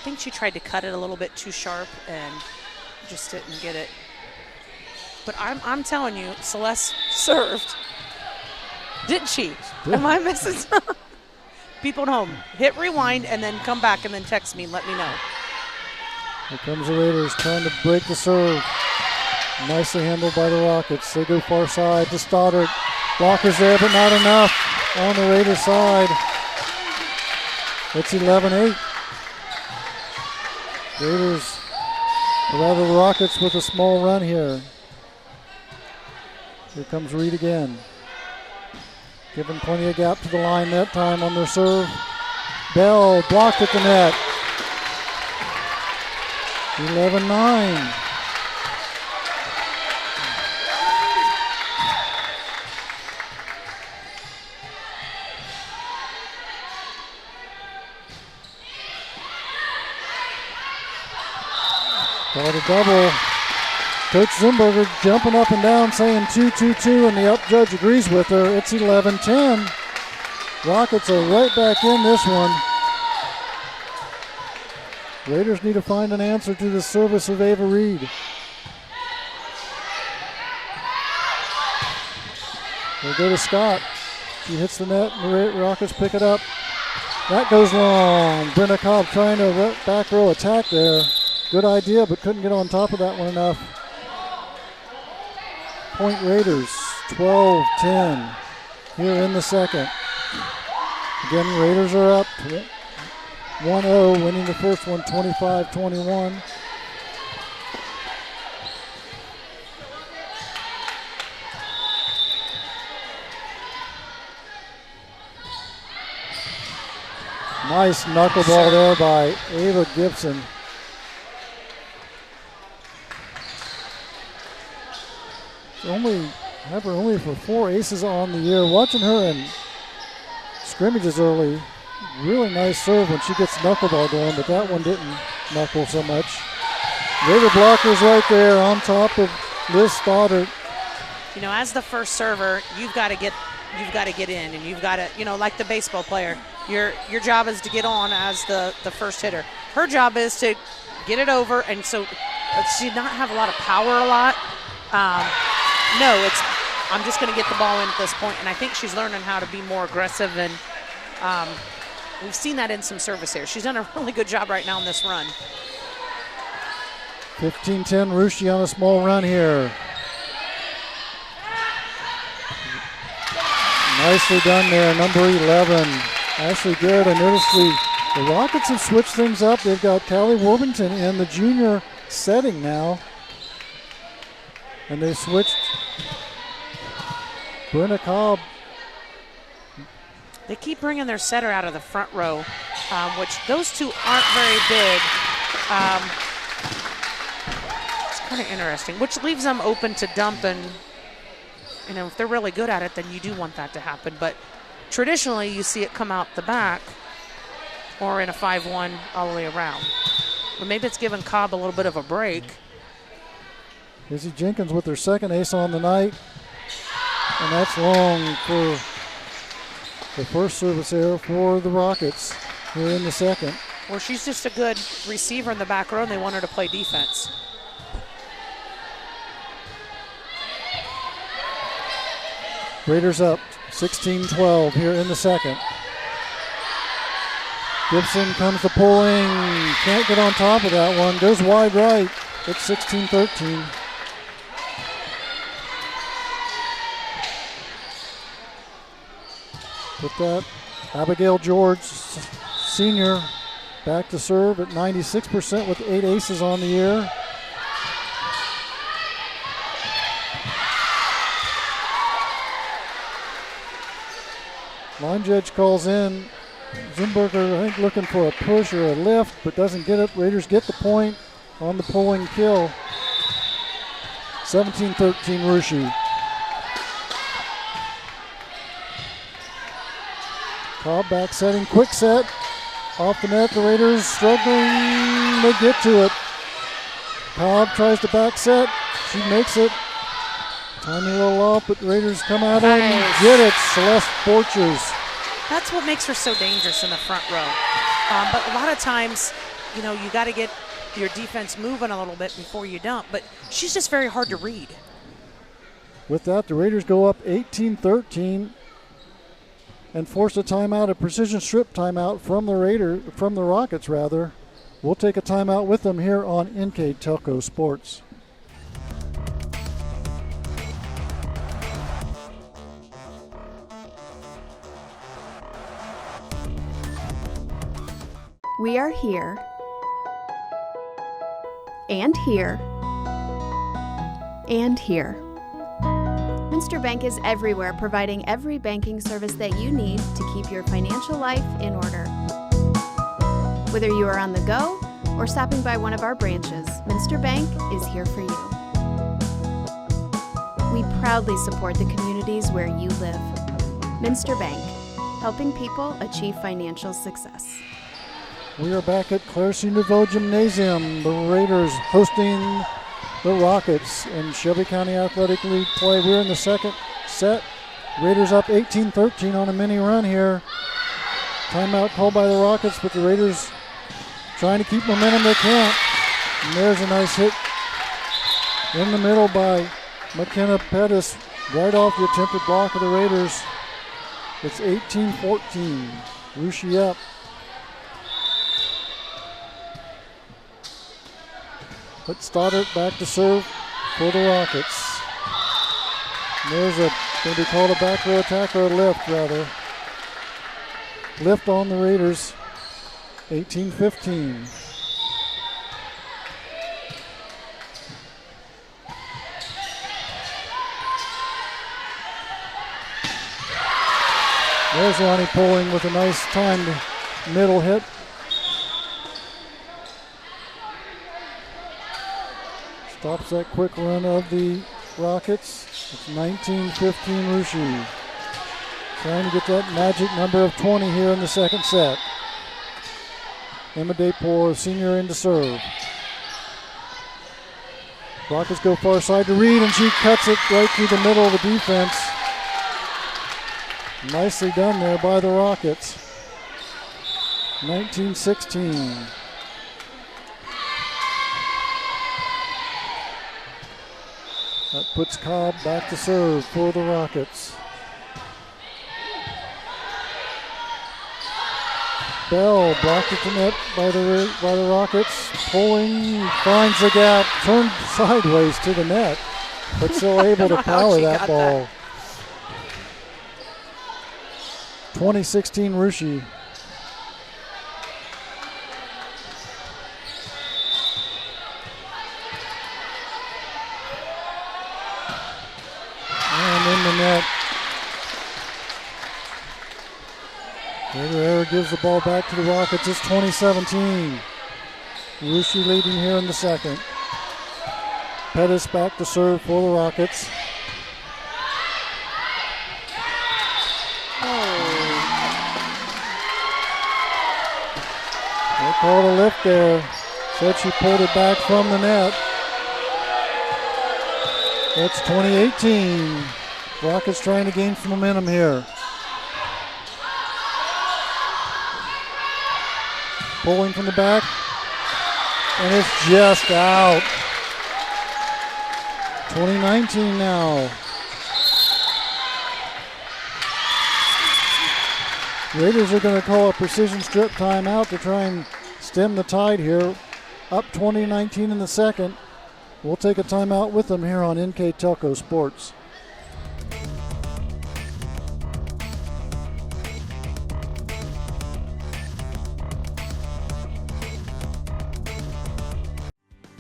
think she tried to cut it a little bit too sharp and just didn't get it. But I'm telling you, Celeste served. Didn't she? Am I missing something? People at home, hit rewind and then come back and then text me and let me know. Here comes the Raiders trying to break the serve. Nicely handled by the Rockets. They go far side to Stoddard. Blockers there, but not enough on the Raiders side. It's 11-8. Raiders, or rather the Rockets with a small run here. Here comes Reed again. Giving plenty of gap to the line that time on their serve. Bell blocked at the net. 11-9. Got a double. Coach Zimberger jumping up and down saying 2-2-2, and the up judge agrees with her. It's 11-10. Rockets are right back in this one. Raiders need to find an answer to the service of Ava Reed. They go to Scott. She hits the net, and the Rockets pick it up. That goes long. Brenda Cobb trying to back row attack there. Good idea, but couldn't get on top of that one enough. point Raiders, 12-10 here in the second. Again, Raiders are up 1-0, winning the first one 25-21. Nice knuckleball there by Ava Gibson. Have her only for 4 aces on the year. Watching her in scrimmages early, really nice serve when she gets knuckleball going, but that one didn't knuckle so much. Raider blockers right there on top of Liz Stoddard. You know, as the first server, you've got to get in, and you've got to, you know, like the baseball player, your job is to get on as the first hitter. Her job is to get it over, and so she did not have a lot of power a lot. I'm just going to get the ball in at this point, and I think she's learning how to be more aggressive, and we've seen that in some service here. She's done a really good job right now in this run. 15-10, Russia on a small run here. Nicely done there, number 11, Ashley Garrett. I noticed the Rockets have switched things up. They've got Callie Worthington in the junior setting now. And they switched Brenna Cobb. They keep bringing their setter out of the front row, which those two aren't very big. It's kind of interesting, which leaves them open to dump, and you know, if they're really good at it, then you do want that to happen. But traditionally, you see it come out the back or in a 5-1 all the way around. But maybe it's giving Cobb a little bit of a break. Izzy Jenkins with her second ace on the night. And that's long for the first service error for the Rockets here in the second. Well, she's just a good receiver in the back row, and they want her to play defense. Raiders up 16-12 here in the second. Gibson comes to pulling, can't get on top of that one, goes wide right. It's 16-13. With that, Abigail George, senior, back to serve at 96% with 8 aces on the year. Line judge calls in. Zimberger, I think, looking for a push or a lift, but doesn't get it. Raiders get the point on the pulling kill. 17-13 Russia. Cobb back setting, quick set. Off the net, the Raiders struggling, they get to it. Cobb tries to back set, she makes it. Tiny little off, but the Raiders come out and get it. Celeste Borchers. That's what makes her so dangerous in the front row. But a lot of times, you know, you got to get your defense moving a little bit before you dump, but she's just very hard to read. With that, the Raiders go up 18-13 and force a timeout, a precision strip timeout from the Rockets rather. We'll take a timeout with them here on NK Telco Sports. We are here, and here, and here. Minster Bank is everywhere, providing every banking service that you need to keep your financial life in order. Whether you are on the go or stopping by one of our branches, Minster Bank is here for you. We proudly support the communities where you live. Minster Bank, helping people achieve financial success. We are back at Claire C. Nouveau Gymnasium. The Raiders hosting the Rockets in Shelby County Athletic League play. We're in the second set. Raiders up 18-13 on a mini run here. Timeout called by the Rockets, but the Raiders trying to keep momentum. They can't. And there's a nice hit in the middle by McKenna Pettis, right off the attempted block of the Raiders. It's 18-14. Russia up. But Stoddard back to serve for the Rockets. There's going to be called a back row attack or a lift, rather. Lift on the Raiders, 18-15. There's Ronnie Poling with a nice timed middle hit. Stops that quick run of the Rockets. It's 19-15 Russia. Trying to get that magic number of 20 here in the second set. Emma Daypour, senior, in to serve. Rockets go far side to Reed, and she cuts it right through the middle of the defense. Nicely done there by the Rockets. 19-16. That puts Cobb back to serve for the Rockets. Bell blocked at the net by the Rockets. Poling finds the gap, turned sideways to the net, but still able to power that ball. 2016 Russia. And in the net. Raider gives the ball back to the Rockets. It's 2017. Russia leading here in the second. Pettis back to serve for the Rockets. They called a lift there. Said she pulled it back from the net. It's 2018. Rockets trying to gain some momentum here. Pulling from the back. And it's just out. 2019 now. Raiders are going to call a precision strip timeout to try and stem the tide here. Up 2019 in the second. We'll take a timeout with them here on NK Telco Sports.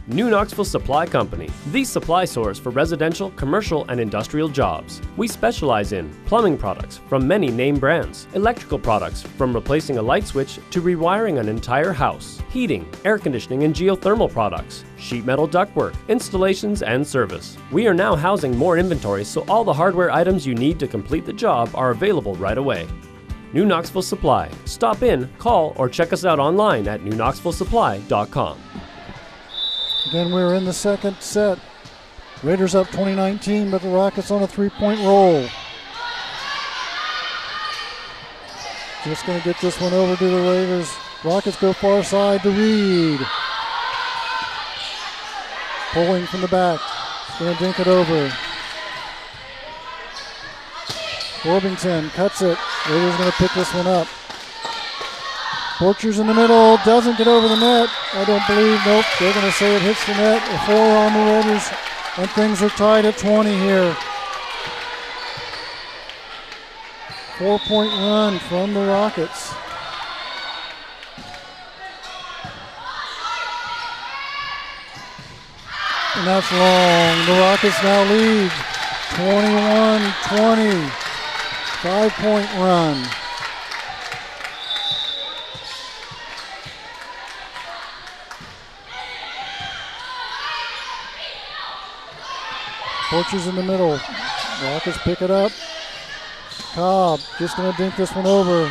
New Knoxville Supply Company, the supply source for residential, commercial, and industrial jobs. We specialize in plumbing products from many name brands, electrical products from replacing a light switch to rewiring an entire house, heating, air conditioning, and geothermal products, sheet metal ductwork, installations, and service. We are now housing more inventory, so all the hardware items you need to complete the job are available right away. New Knoxville Supply. Stop in, call, or check us out online at newknoxvillesupply.com. Again, we're in the second set. Raiders up 2019, but the Rockets on a three-point roll. Just going to get this one over to the Raiders. Rockets go far side to Reed. Pulling from the back. Going to dink it over. Worthington cuts it. Raiders going to pick this one up. Borchers in the middle, doesn't get over the net. I don't believe, nope, they're going to say it hits the net. A 4 on the Raiders, and things are tied at 20 here. 4-point run from the Rockets. And that's long. The Rockets now lead 21-20. 5-point run. Borchers in the middle. Rockets pick it up. Cobb just going to dink this one over.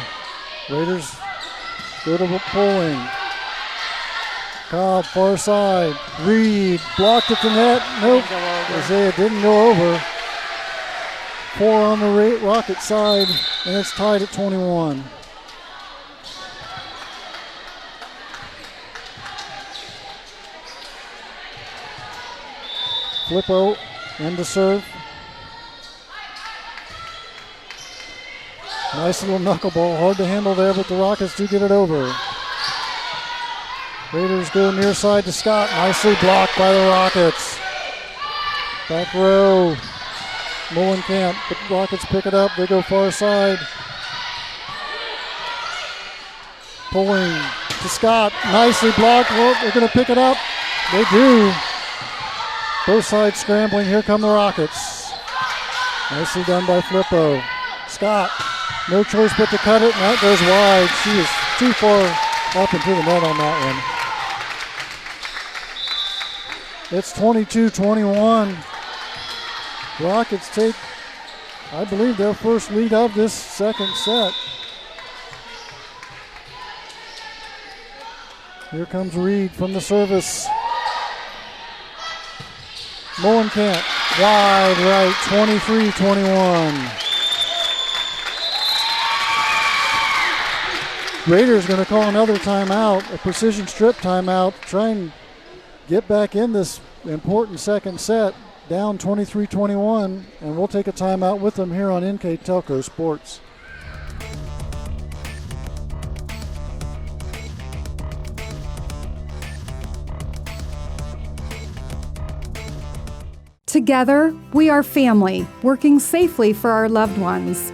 Raiders go to Poling. Cobb far side. Reed blocked at the net. Nope. Isaiah didn't go over. 4 on the Rocket side, and it's tied at 21. Flippo in to serve. Nice little knuckleball, hard to handle there, but the Rockets do get it over. Raiders go near side to Scott, nicely blocked by the Rockets. Back row. Mullenkamp, but Rockets pick it up. They go far side. Pulling to Scott. Nicely blocked. Well, they're going to pick it up. They do. Both sides scrambling. Here come the Rockets. Nicely done by Flippo. Scott, no choice but to cut it, and that goes wide. She is too far up into the net on that one. It's 22-21. Rockets take, I believe, their first lead of this second set. Here comes Reed from the service. Mullenkamp, wide right, 23-21. Raiders going to call another timeout, a precision strip timeout, try and get back in this important second set, down 23-21, and we'll take a timeout with them here on NK Telco Sports. Together, we are family, working safely for our loved ones.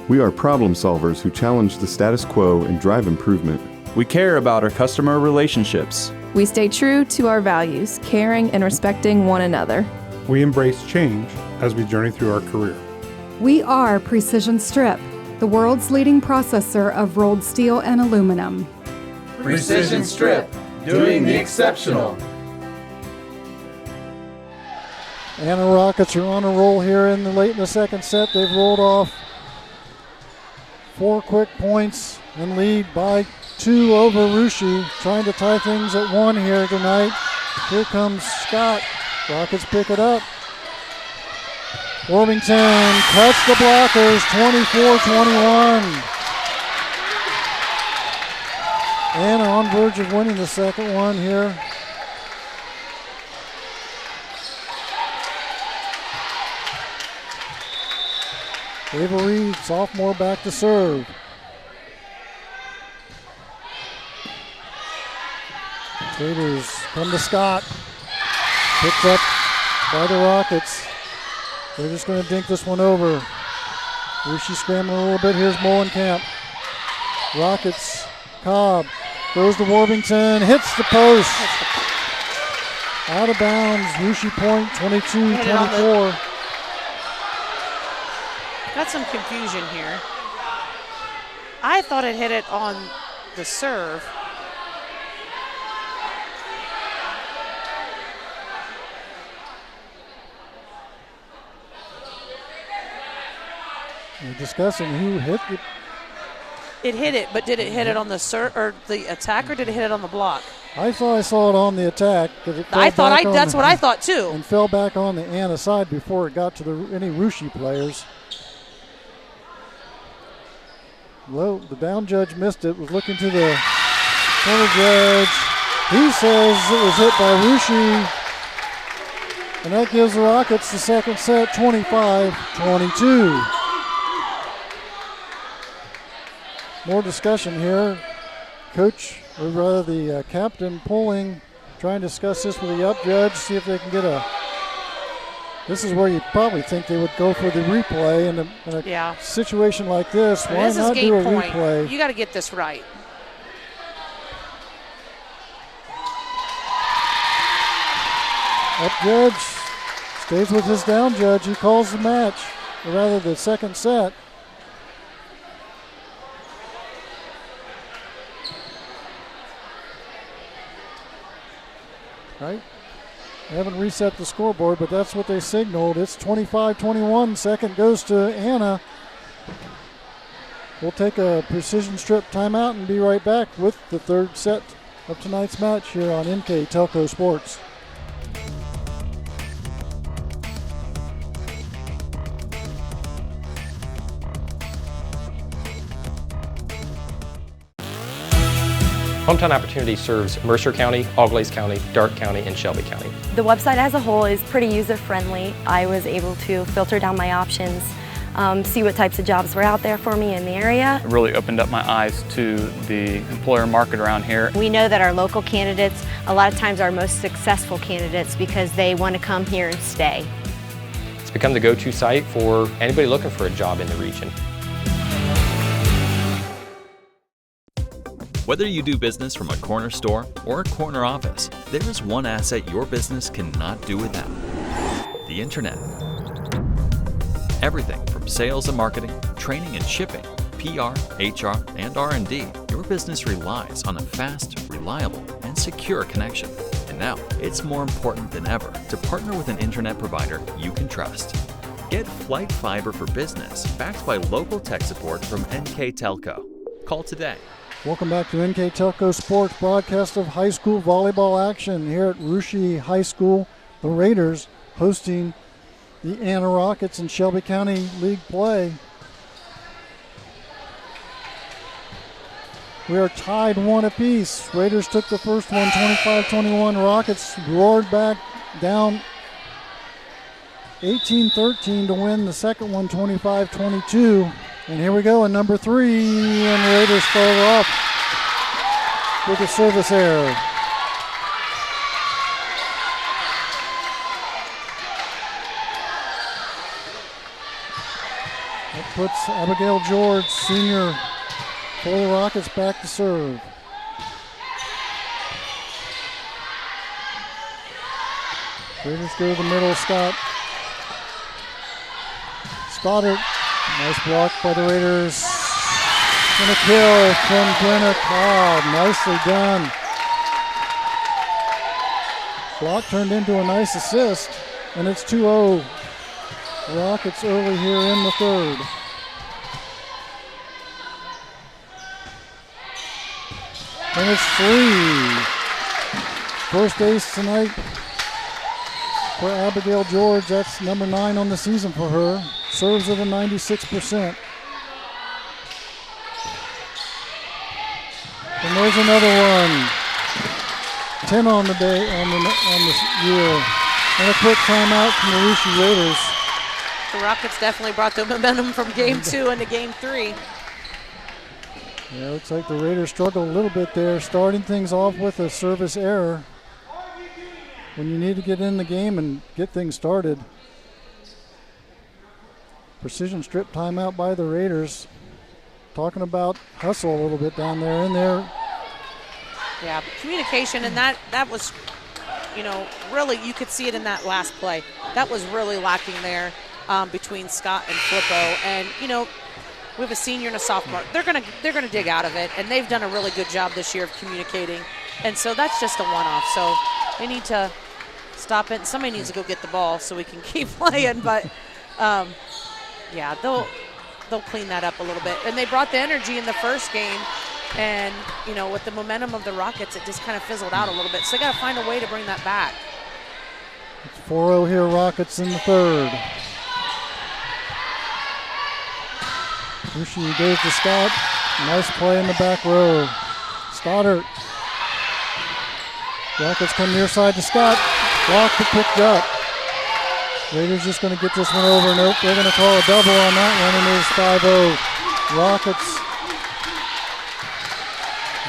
We are problem solvers who challenge the status quo and drive improvement. We care about our customer relationships. We stay true to our values, caring and respecting one another. We embrace change as we journey through our career. We are Precision Strip, the world's leading processor of rolled steel and aluminum. Precision Strip, doing the exceptional. And the Rockets are on a roll here late in the second set. They've rolled off 4 quick points and lead by 2 over Russia. Trying to tie things at 1 here tonight. Here comes Scott. Rockets pick it up. Worthington cuts the blockers, 24-21. And on verge of winning the second one here. Ava Reed, sophomore, back to serve. Raiders come to Scott. Picked up by the Rockets. They're just going to dink this one over. Russia scrambling a little bit. Here's Mullenkamp. Rockets, Cobb. Goes to Worthington. Hits the post. Out of bounds. Russia point, 22-24. Got some confusion here. I thought it hit it on the serve. We're discussing who hit it. It hit it, but did it hit it on the serve or the attack, or did it hit it on the block? I thought I saw it on the attack. That's what I thought too. And fell back on the Anna side before it got to any Russia players. Well, the down judge missed it, was looking to the corner judge. He says it was hit by Russia. And that gives the Rockets the second set, 25-22. More discussion here. Coach, or rather the captain Pulling, trying to discuss this with the up judge, see if they can get a. This is where you probably think they would go for the replay in a situation like this. Why not do a replay? You got to get this right. Up judge stays with his down judge. He calls the match, or rather the second set. Right? They haven't reset the scoreboard, but that's what they signaled. It's 25-21. Second goes to Anna. We'll take a precision strip timeout and be right back with the third set of tonight's match here on NK Telco Sports. Hometown Opportunity serves Mercer County, Auglaize County, Darke County, and Shelby County. The website as a whole is pretty user-friendly. I was able to filter down my options, see what types of jobs were out there for me in the area. It really opened up my eyes to the employer market around here. We know that our local candidates, a lot of times, are our most successful candidates because they want to come here and stay. It's become the go-to site for anybody looking for a job in the region. Whether you do business from a corner store or a corner office, there is one asset your business cannot do without: the Internet. Everything from sales and marketing, training and shipping, PR, HR, and R&D, your business relies on a fast, reliable, and secure connection. And now, it's more important than ever to partner with an internet provider you can trust. Get Flight Fiber for Business, backed by local tech support from NK Telco. Call today. Welcome back to NK Telco Sports, broadcast of high school volleyball action here at Russia High School. The Raiders hosting the Anna Rockets in Shelby County League play. We are tied 1 apiece. Raiders took the first one 25-21. Rockets roared back down 18-13 to win the second one 25-22. And here we go in number 3, and the Raiders start off with a service error. That puts Abigail George, senior for the Rockets, back to serve. Raiders go to the middle. Scott Stoddard, nice block by the Raiders. And a kill from Brenna Cobb. Nicely done. Block turned into a nice assist, and it's 2-0. Rockets early here in the third. And it's 3. First ace tonight for Abigail George. That's number 9 on the season for her. Serves at a 96%. And there's another one. 10 on the day, on the year. And a quick timeout from the Russia Raiders. The Rockets definitely brought the momentum from game 2 into game 3. Yeah, looks like the Raiders struggled a little bit there, starting things off with a service error when you need to get in the game and get things started. Precision strip timeout by the Raiders. Talking about hustle a little bit down there in there. Yeah, communication, and that was, really, you could see it in that last play. That was really lacking there between Scott and Flippo. And, we have a senior and a sophomore. They're gonna dig out of it, and they've done a really good job this year of communicating. And so that's just a one-off. So they need to stop it. And somebody needs to go get the ball so we can keep playing. But yeah, they'll clean that up a little bit. And they brought the energy in the first game, and with the momentum of the Rockets, it just kind of fizzled out a little bit. So they got to find a way to bring that back. It's 4-0 here, Rockets in the third. Russia goes to Scott. Nice play in the back row. Stoddard. Rockets come near side to Scott. Blocked but picked up. Raiders just going to get this one over. Nope, they're going to call a double on that one, and there's 5-0. Rockets,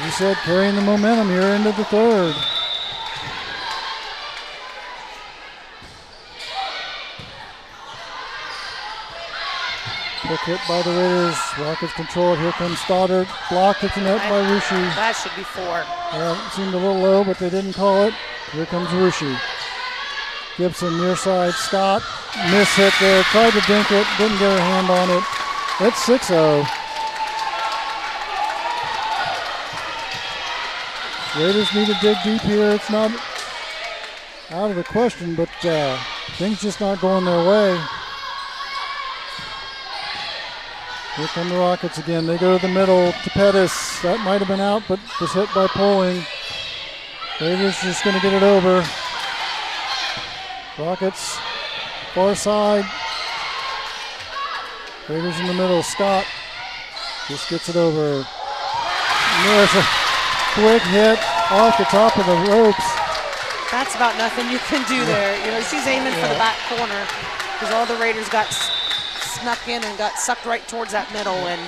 you said, carrying the momentum here into the third. Quick hit by the Raiders. Rockets control it. Here comes Stoddard. Blocked at the net by Russia. That should be 4. Yeah, it seemed a little low, but they didn't call it. Here comes Russia. Gibson near side. Scott. Miss hit there. Tried to dink it. Didn't get her hand on it. It's 6-0. Raiders need to dig deep here. It's not out of the question, but things just not going their way. Here come the Rockets again. They go to the middle to Pettis. That might have been out, but was hit by Poling. Raiders just going to get it over. Rockets, far side. Raiders in the middle. Scott just gets it over. And there's a quick hit off the top of the ropes. That's about nothing you can do there. She's aiming for the back corner because all the Raiders got snuck in and got sucked right towards that middle, and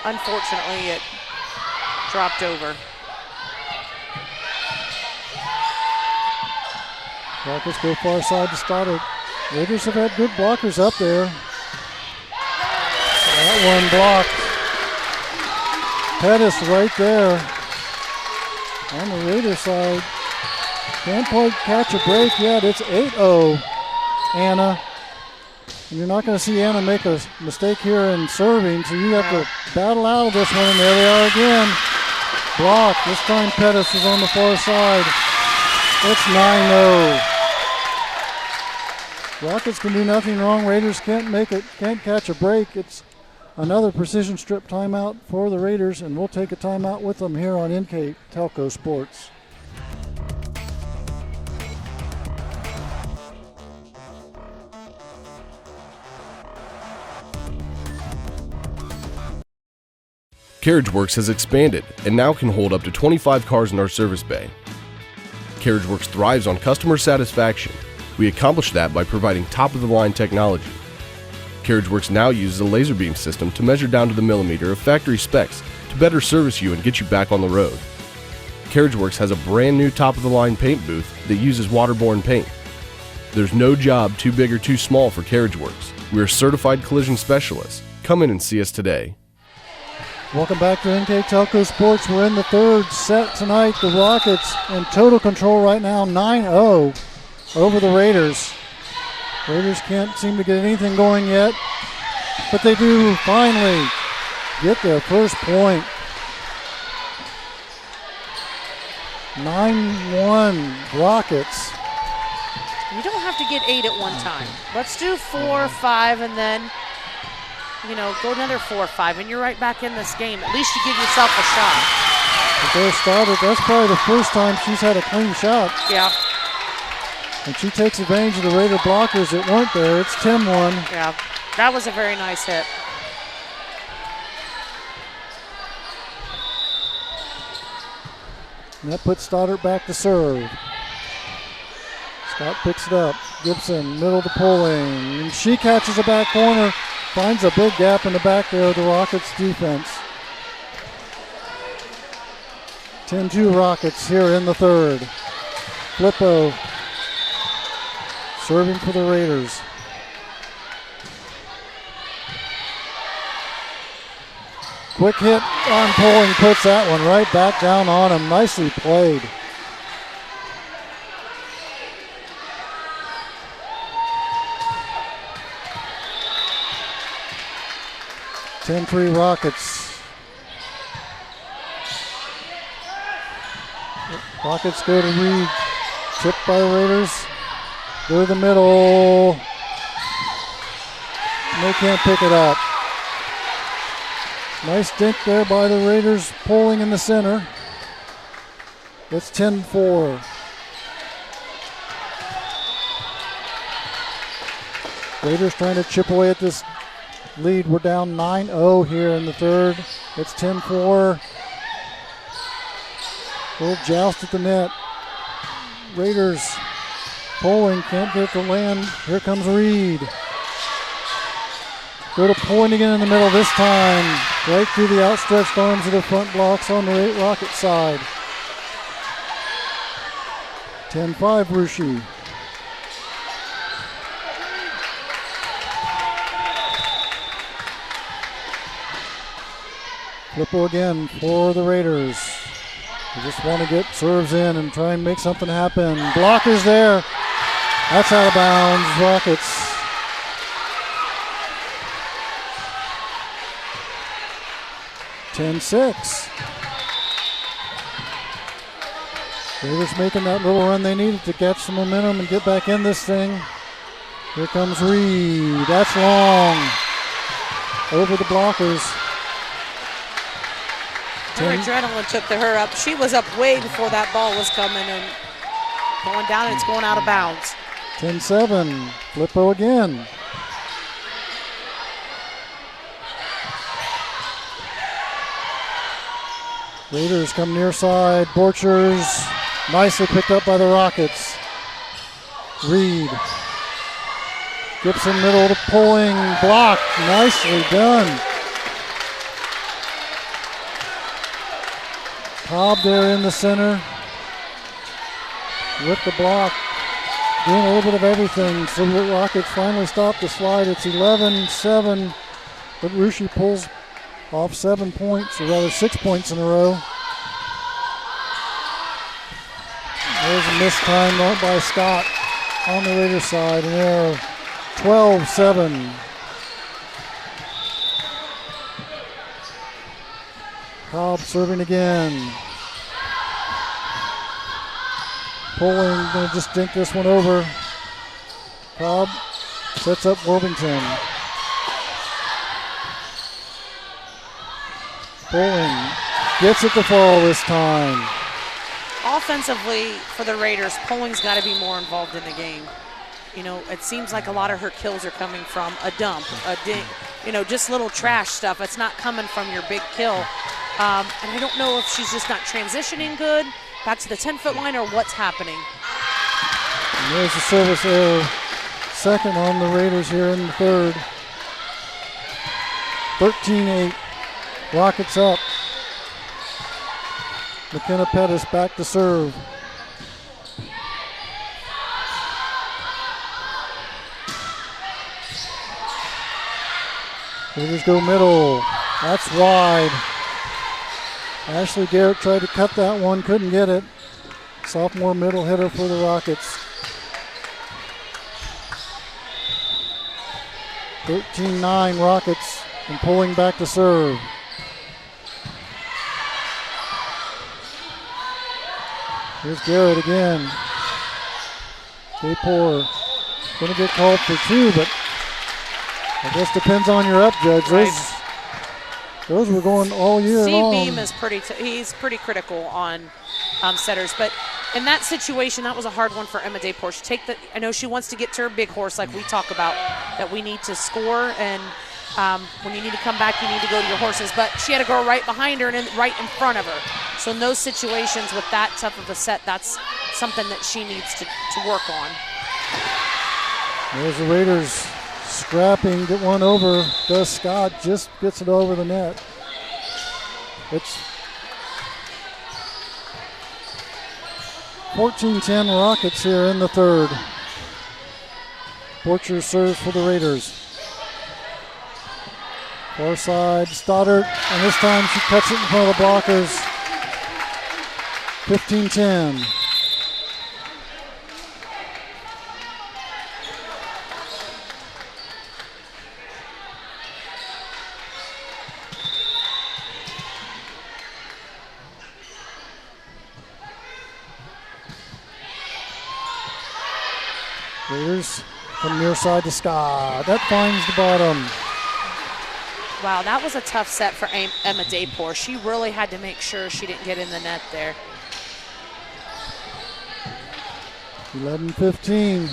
unfortunately it dropped over. Rockets go far side to Stoddard. Raiders have had good blockers up there. That one blocked. Pettis right there on the Raiders side. Can't quite catch a break yet. It's 8-0, Anna. And you're not going to see Anna make a mistake here in serving, so you have to battle out of this one, and there they are again. Block. This time Pettis is on the far side. It's 9-0. Rockets can do nothing wrong. Raiders can't catch a break. It's another precision strip timeout for the Raiders, and we'll take a timeout with them here on NK Telco Sports. CarriageWorks has expanded and now can hold up to 25 cars in our service bay. CarriageWorks thrives on customer satisfaction. We accomplish that by providing top-of-the-line technology. CarriageWorks now uses a laser beam system to measure down to the millimeter of factory specs to better service you and get you back on the road. CarriageWorks has a brand new top-of-the-line paint booth that uses waterborne paint. There's no job too big or too small for CarriageWorks. We are certified collision specialists. Come in and see us today. Welcome back to NK Telco Sports. We're in the third set tonight. The Rockets in total control right now, 9-0 over the Raiders. Raiders can't seem to get anything going yet, but they do finally get their first point. 9-1 Rockets. You don't have to get 8 at one time. Let's do 4 or 5 and then, go another 4 or 5 and you're right back in this game. At least you give yourself a shot. But there's Stoddard. That's probably the first time she's had a clean shot. Yeah. And she takes advantage of the Raider blockers that weren't there. It's 10-1. Yeah, that was a very nice hit. And that puts Stoddard back to serve. Scott picks it up. Gibson, middle to Poling. And she catches a back corner. Finds a big gap in the back there of the Rockets defense. 10-2 Rockets here in the third. Flippo serving for the Raiders. Quick hit on Poling, puts that one right back down on him. Nicely played. (10-3) Rockets. Rockets go to Reed. Tipped by the Raiders. Go to the middle. And they can't pick it up. Nice dink there by the Raiders, Poling in the center. It's 10-4. Raiders trying to chip away at this lead. We're down 9-0 here in the third. It's 10-4. Little joust at the net. Raiders, Poling can't get the land. Here comes Reed. Go to Point again in the middle this time. Right through the outstretched arms of the front blocks on the Rocket side. 10-5 Rushi. Flippo again for the Raiders. They just want to get serves in and try and make something happen. Blockers there. That's out of bounds. Rockets. (10-6). Raiders making that little run they needed to catch some momentum and get back in this thing. Here comes Reed. That's long. Over the blockers. Her adrenaline took her up. She was up way before that ball was coming and going down, and it's going out of bounds. 10-7. Flippo again. Raiders come near side. Borchers nicely picked up by the Rockets. Reed. Gibson middle to Poling. Blocked. Nicely done. Cobb there in the center with the block. doing a little bit of everything. So the Rockets finally stop the slide. It's 11-7, but Russia pulls off 7 points, or rather 6 points in a row. There's a missed time by Scott on the Raiders side, and they're 12-7. Cobb serving again. Pulling, going to just dink this one over. Cobb sets up Worthington. Pulling, gets it to fall this time. Offensively, for the Raiders, Polling's got to be more involved in the game. You know, it seems like a lot of her kills are coming from a dump, a dink, you know, just little trash stuff. It's not coming from your big kill. And I don't know if she's just not transitioning good back to the 10-foot line or what's happening. And there's the service error. Second on the Raiders here in the third. 13-8. Rockets up. McKenna Pettis back to serve. Raiders go middle. That's wide. Ashley Garrett tried to cut that one, couldn't get it. Sophomore middle hitter for the Rockets. 13-9 Rockets, and pulling back to serve. Here's Garrett again. Daypor going to get called for two, but I guess depends on your up judge. Those were going all year long. Beam is he's pretty critical on setters, but in that situation, that was a hard one for Emma Daypor. I know she wants to get to her big horse, like we talk about, that we need to score, and when you need to come back, you need to go to your horses. But she had to go right behind her and right in front of her. So in those situations with that tough of a set, that's something that she needs to work on. There's the Raiders scrapping, get one over. Does Scott, just gets it over the net. It's 14-10 Rockets here in the third. Borcher serves for the Raiders. Far side, Stoddard, and this time she cuts it in front of the blockers. 15-10. Raiders from near side to Scott. That finds the bottom. Wow, that was a tough set for Emma Daypor. She really had to make sure she didn't get in the net there. 11-15.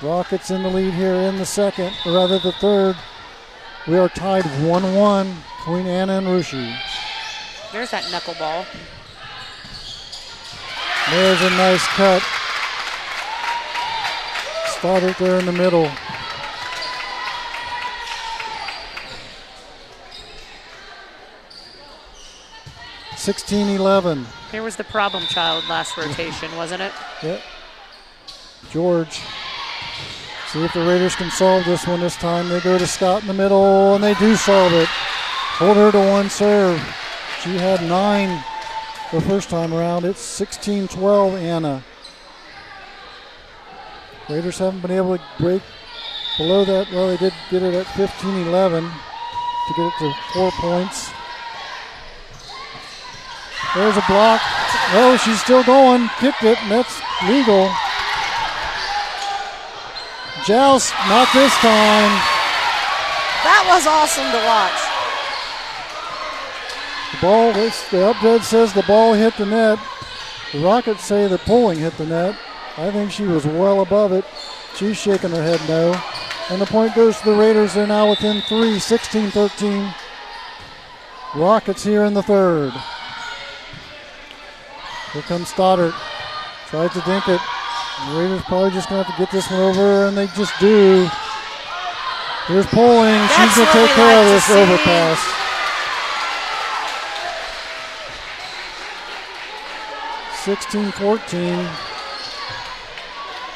Rockets in the lead here in the second, or rather the third. We are tied 1-1 between Anna and Russia. There's that knuckleball. There's a nice cut. Stoddard there in the middle. (16-11). Here was the problem child last rotation, wasn't it? Yep. George. See if the Raiders can solve this one this time. They go to Scott in the middle, and they do solve it. Hold her to one serve. She had 9 the first time around. It's 16-12, Anna. Raiders haven't been able to break below that. Well, they did get it at 15-11 to get it to 4 points. There's a block. Oh, she's still going. Kicked it, and that's legal. Joust, not this time. That was awesome to watch. The ball, the up judge says the ball hit the net. The Rockets say the pulling hit the net. I think she was well above it. She's shaking her head no. And the point goes to the Raiders. They're now within 3, 16-13. Rockets here in the third. Here comes Stoddard. Tries to dink it. The Raiders probably just going to have to get this one over, and they just do. Here's Poling. She's going to take care of this overpass.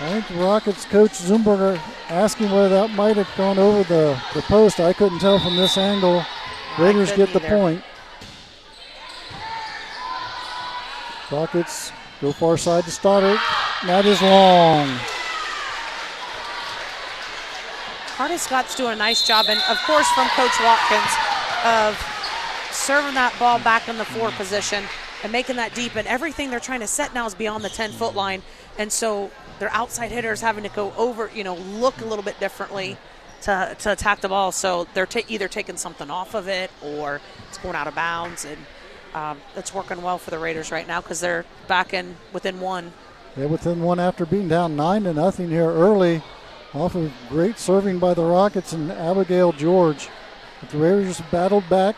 I think the Rockets coach Zumberger asking whether that might have gone over the post. I couldn't tell from this angle. Raiders get the point. Rockets go far side to Stoddard. That is long. Carly Scott's doing a nice job, and of course from Coach Watkins of serving that ball back in the 4 position and making that deep, and everything they're trying to set now is beyond the 10-foot line, and so their outside hitters having to go over, look a little bit differently to attack the ball, so they're either taking something off of it or it's going out of bounds, and it's working well for the Raiders right now because they're back in within 1. Yeah, within 1 after being down 9-0 here early. Off of great serving by the Rockets and Abigail George. But the Raiders battled back.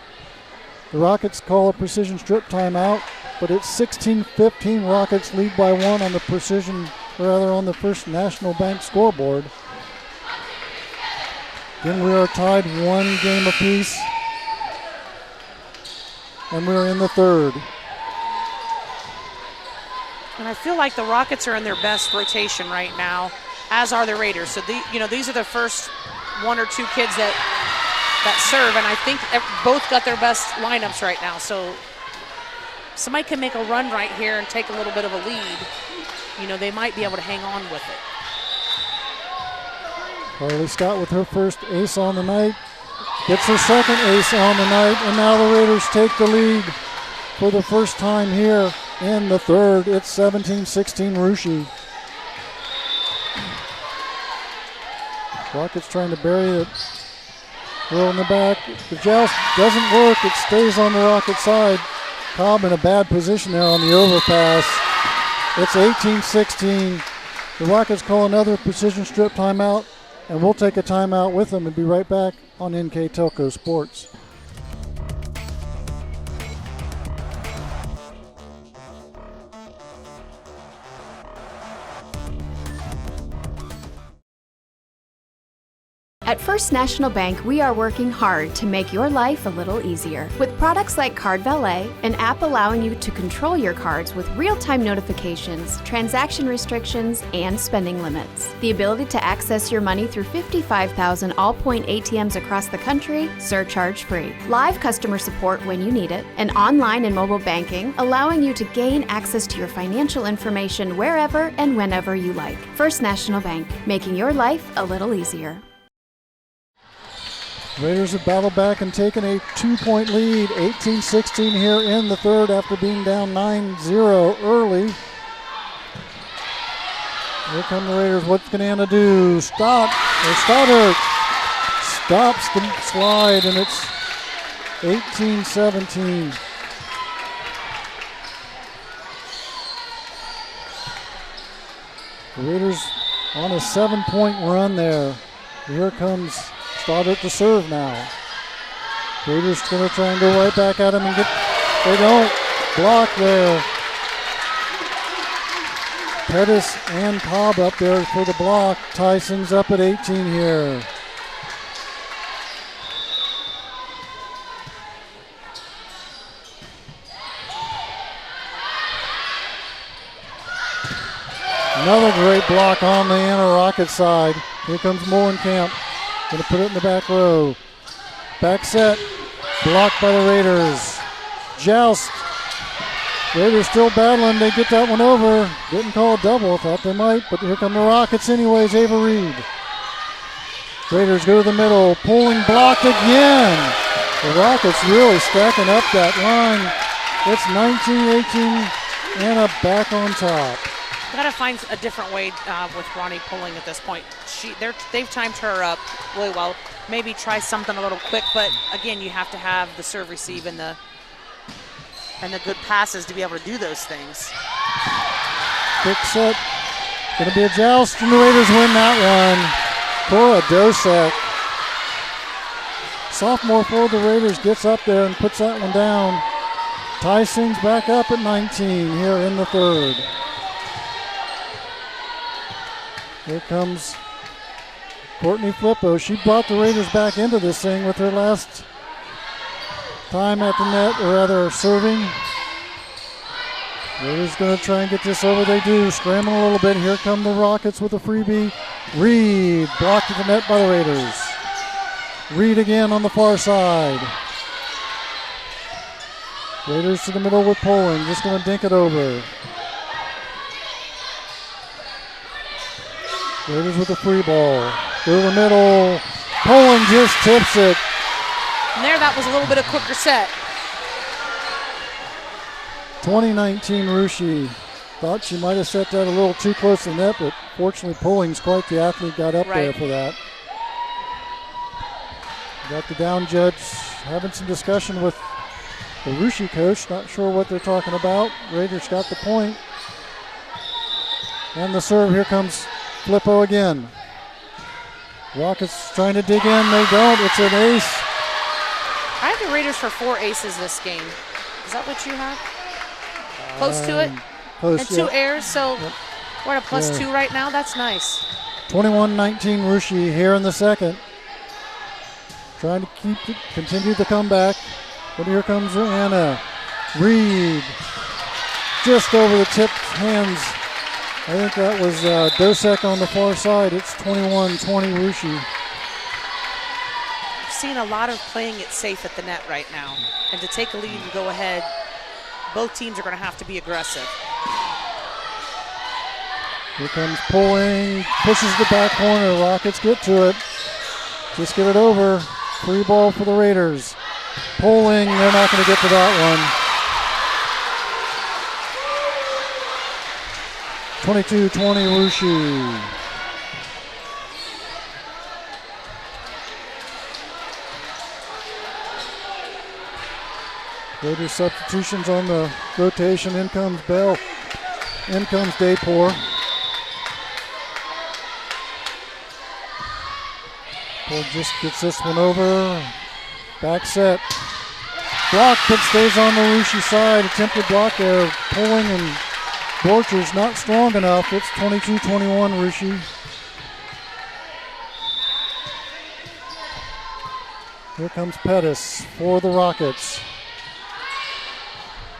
The Rockets call a precision strip timeout, but it's 16-15. Rockets lead by 1 on the on the First National Bank scoreboard. Then we are tied 1 game apiece. And we're in the 3rd. And I feel like the Rockets are in their best rotation right now, as are the Raiders. So these are the first 1 or 2 kids that serve, and I think both got their best lineups right now. So somebody can make a run right here and take a little bit of a lead. They might be able to hang on with it. Carly Scott with her first ace on the night. Gets her second ace on the night, and now the Raiders take the lead for the first time here in the 3rd. It's 17-16 Russia. Rockets trying to bury it. Girl in the back. The joust doesn't work. It stays on the Rocket side. Cobb in a bad position there on the overpass. It's 18-16. The Rockets call another precision strip timeout, and we'll take a timeout with them and be right back on NK Telco Sports. At First National Bank, we are working hard to make your life a little easier. With products like Card Valet, an app allowing you to control your cards with real-time notifications, transaction restrictions, and spending limits. The ability to access your money through 55,000 all-point ATMs across the country, surcharge-free. Live customer support when you need it, and online and mobile banking, allowing you to gain access to your financial information wherever and whenever you like. First National Bank, making your life a little easier. Raiders have battled back and taken a 2-point lead, 18-16 here in the 3rd after being down 9-0 early. Here come the Raiders. What's Ganana do? Stoddard stops the slide, and it's 18-17. The Raiders on a 7-point run there. Here comes Stoddard to serve now. Raiders going to try and go right back at him and they don't. Block there. Pettis and Cobb up there for the block. Tyson's up at 18 here. Another great block on the Anna Rocket side. Here comes Molenkamp. Going to put it in the back row. Back set. Blocked by the Raiders. Joust. Raiders still battling. They get that one over. Didn't call a double. Thought they might, but here come the Rockets anyways. Ava Reed. Raiders go to the middle. Pulling blocked again. The Rockets really stacking up that line. It's 19-18. Anna back on top. Got to find a different way with Ronnie pulling at this point. They've timed her up really well. Maybe try something a little quick, but again, you have to have the serve receive and the good passes to be able to do those things. Quick set. Going to be a joust, and the Raiders win that one. Cora Dosek, sophomore for the Raiders, gets up there and puts that one down. Tyson's back up at 19 here in the 3rd. Here comes Courtney Flippo. She brought the Raiders back into this thing with her last time at the net, or rather serving. Raiders going to try and get this over. They do. Scrambling a little bit. Here come the Rockets with a freebie. Reed blocked at the net by the Raiders. Reed again on the far side. Raiders to the middle with Poling. Just going to dink it over. Raiders with the free ball. Through the middle. Poling just tips it. And there, that was a little bit of quicker set. 2019 Russia. Thought she might have set that a little too close to the net, but fortunately Poling's quite the athlete, got up there for that. Got the down judge having some discussion with the Russia coach, not sure what they're talking about. Raiders got the point. And the serve, here comes Flippo again. Rockets trying to dig in, they don't, it's an ace. I have the Raiders for 4 aces this game. Is that what you have? Close to it? Close, and 2 airs, so we're at a +2 right now. That's nice. 21-19 Russia here in the second. Trying to continue the comeback. But here comes Anna. Reed. Just over the tipped hands. I think that was Dosek on the far side. It's 21-20 Russia. I've seen a lot of playing it safe at the net right now. And to take a lead and go ahead, both teams are going to have to be aggressive. Here comes Poling, pushes the back corner. Rockets get to it. Just get it over. Free ball for the Raiders. Poling, they're not going to get to that one. 22-20 Russia. Raiders substitutions on the rotation. In comes Bell. In comes Daypor. Paul just gets this one over. Back set. Block, but stays on the Russia side. Attempted block there. Poling and Borchers not strong enough. It's 22-21 Russia. Here comes Pettis for the Rockets.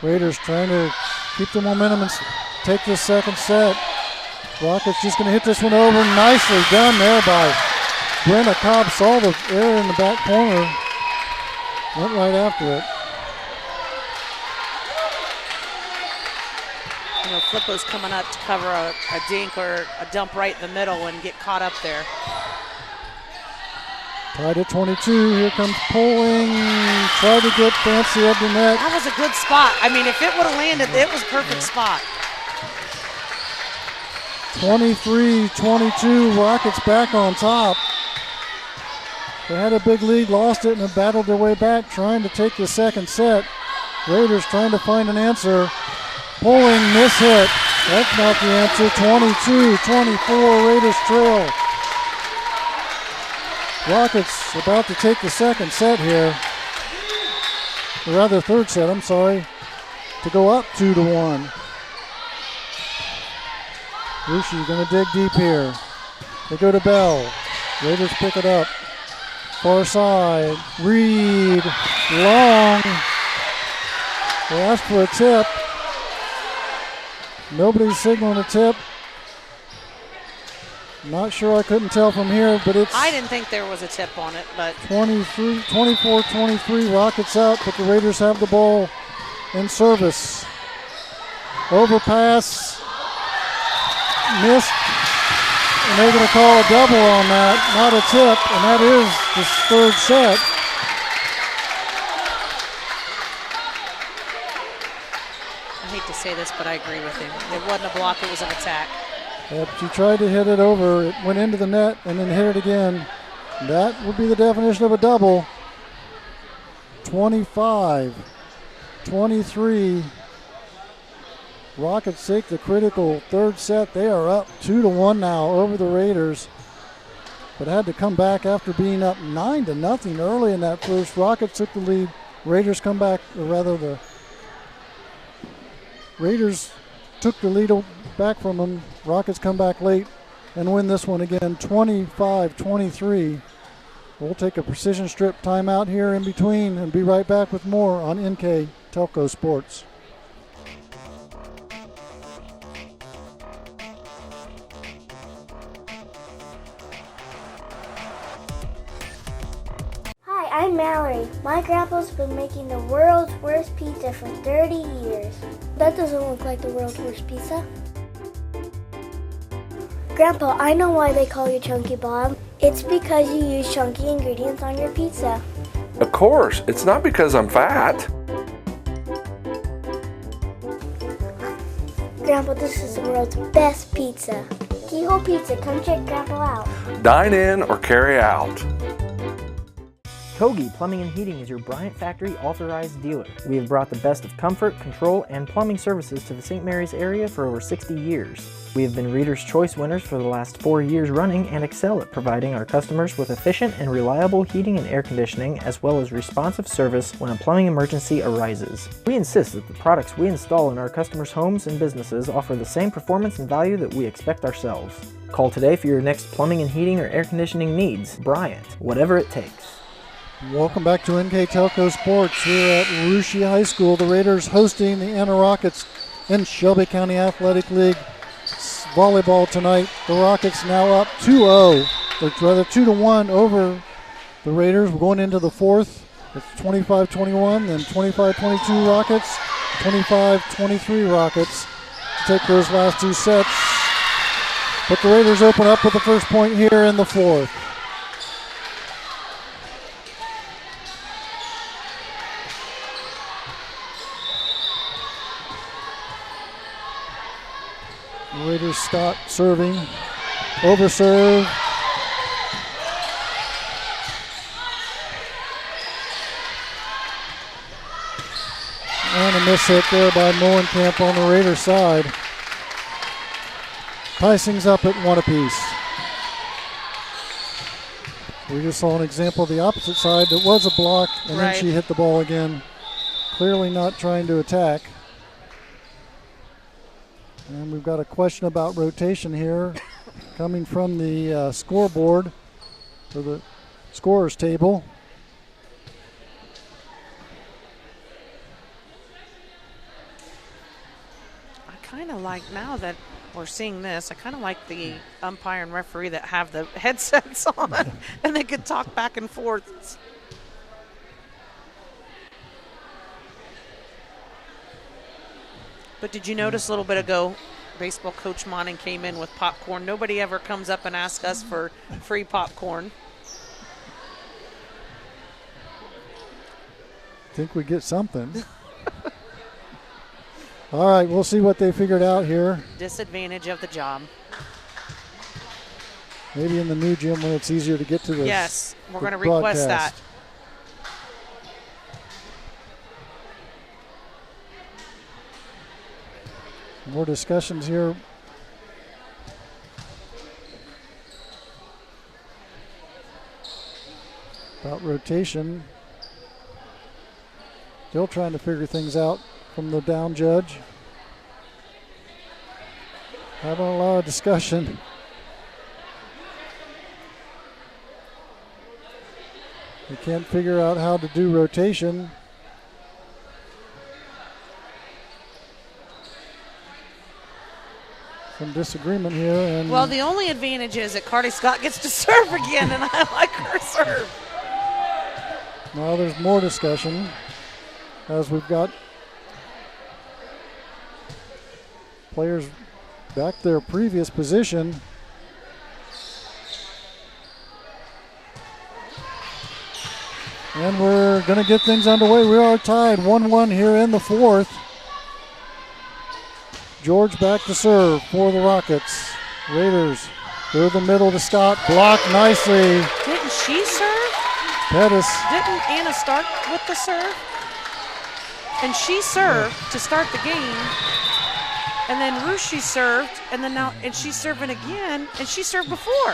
Raiders trying to keep the momentum and take this second set. Rockets just going to hit this one over. Nicely done there by Brenda Cobb. Saw the air in the back corner. Went right after it. You know, Flippo's coming up to cover a dink or a dump right in the middle and get caught up there. Tied at 22. Here comes Poling. Tried to get Fancy at the net. That was a good spot. I mean, if it would have landed, it was a perfect spot. 23-22. Rockets back on top. They had a big lead, lost it, and have battled their way back, trying to take the second set. Raiders trying to find an answer. Poling mishit. That's not the answer. 22-24. Raiders trail. Rockets about to take the second set here. Or rather, third set, I'm sorry. To go up 2-1. Russia going to dig deep here. They go to Bell. Raiders pick it up. Far side. Reed. Long. They asked for a tip. Nobody's signaling a tip. Not sure, I couldn't tell from here, but it's... I didn't think there was a tip on it, but... 24-23, Rockets out, but the Raiders have the ball in service. Overpass. Missed. And they're going to call a double on that, not a tip, and that is the third set. I hate to say this, but I agree with him. It wasn't a block, it was an attack. Yep, she tried to hit it over. It went into the net and then hit it again. That would be the definition of a double. 25-23. Rockets take the critical third set. They are up 2-1 now over the Raiders, but had to come back after being up 9-0 early in that first. Rockets took the lead. Raiders come back, or rather the Raiders took the lead back from them. Rockets come back late and win this one again, 25-23. We'll take a precision strip timeout here in between and be right back with more on NK Telco Sports. I'm Mallory. My grandpa's been making the world's worst pizza for 30 years. That doesn't look like the world's worst pizza. Grandpa, I know why they call you Chunky Bob. It's because you use chunky ingredients on your pizza. Of course, it's not because I'm fat. Grandpa, this is the world's best pizza. Keyhole Pizza, come check Grandpa out. Dine in or carry out. Kogi Plumbing and Heating is your Bryant Factory authorized dealer. We have brought the best of comfort, control, and plumbing services to the St. Mary's area for over 60 years. We have been Reader's Choice winners for the last 4 years running and excel at providing our customers with efficient and reliable heating and air conditioning, as well as responsive service when a plumbing emergency arises. We insist that the products we install in our customers' homes and businesses offer the same performance and value that we expect ourselves. Call today for your next plumbing and heating or air conditioning needs. Bryant, whatever it takes. Welcome back to NK Telco Sports here at Russia High School. The Raiders hosting the Anna Rockets in Shelby County Athletic League volleyball tonight. The Rockets now up 2-0, or rather 2-1 over the Raiders. We're going into the fourth. It's 25-21, then 25-22 Rockets, 25-23 Rockets to take those last two sets. But the Raiders open up with the first point here in the fourth. Raiders Scott serving, over serve. And a miss hit there by Molenkamp on the Raiders side. Pricing's up at 1 apiece. We just saw an example of the opposite side that was a block, and then she hit the ball again. Clearly not trying to attack. And we've got a question about rotation here coming from the scoreboard, or the scorer's table. I kind of like, now that we're seeing this, I kind of like the umpire and referee that have the headsets on and they could talk back and forth. But did you notice a little bit ago, baseball coach Monning came in with popcorn. Nobody ever comes up and asks us for free popcorn. Think we get something. All right, we'll see what they figured out here. Disadvantage of the job. Maybe in the new gym when it's easier to get to this. Yes, we're going to request that. More discussions here. About rotation. Still trying to figure things out from the down judge. Having a lot of discussion. They can't figure out how to do rotation. Some disagreement here. And well, the only advantage is that Carly Scott gets to serve again, and I like her serve. Now there's more discussion as we've got players back their previous position. And we're going to get things underway. We are tied 1-1 here in the fourth. George back to serve for the Rockets. Raiders through the middle to Scott. Blocked nicely. Didn't she serve? Pettis. Didn't Anna start with the serve? And she served to start the game. And then Rushi served, and then now, and she's serving again, and she served before.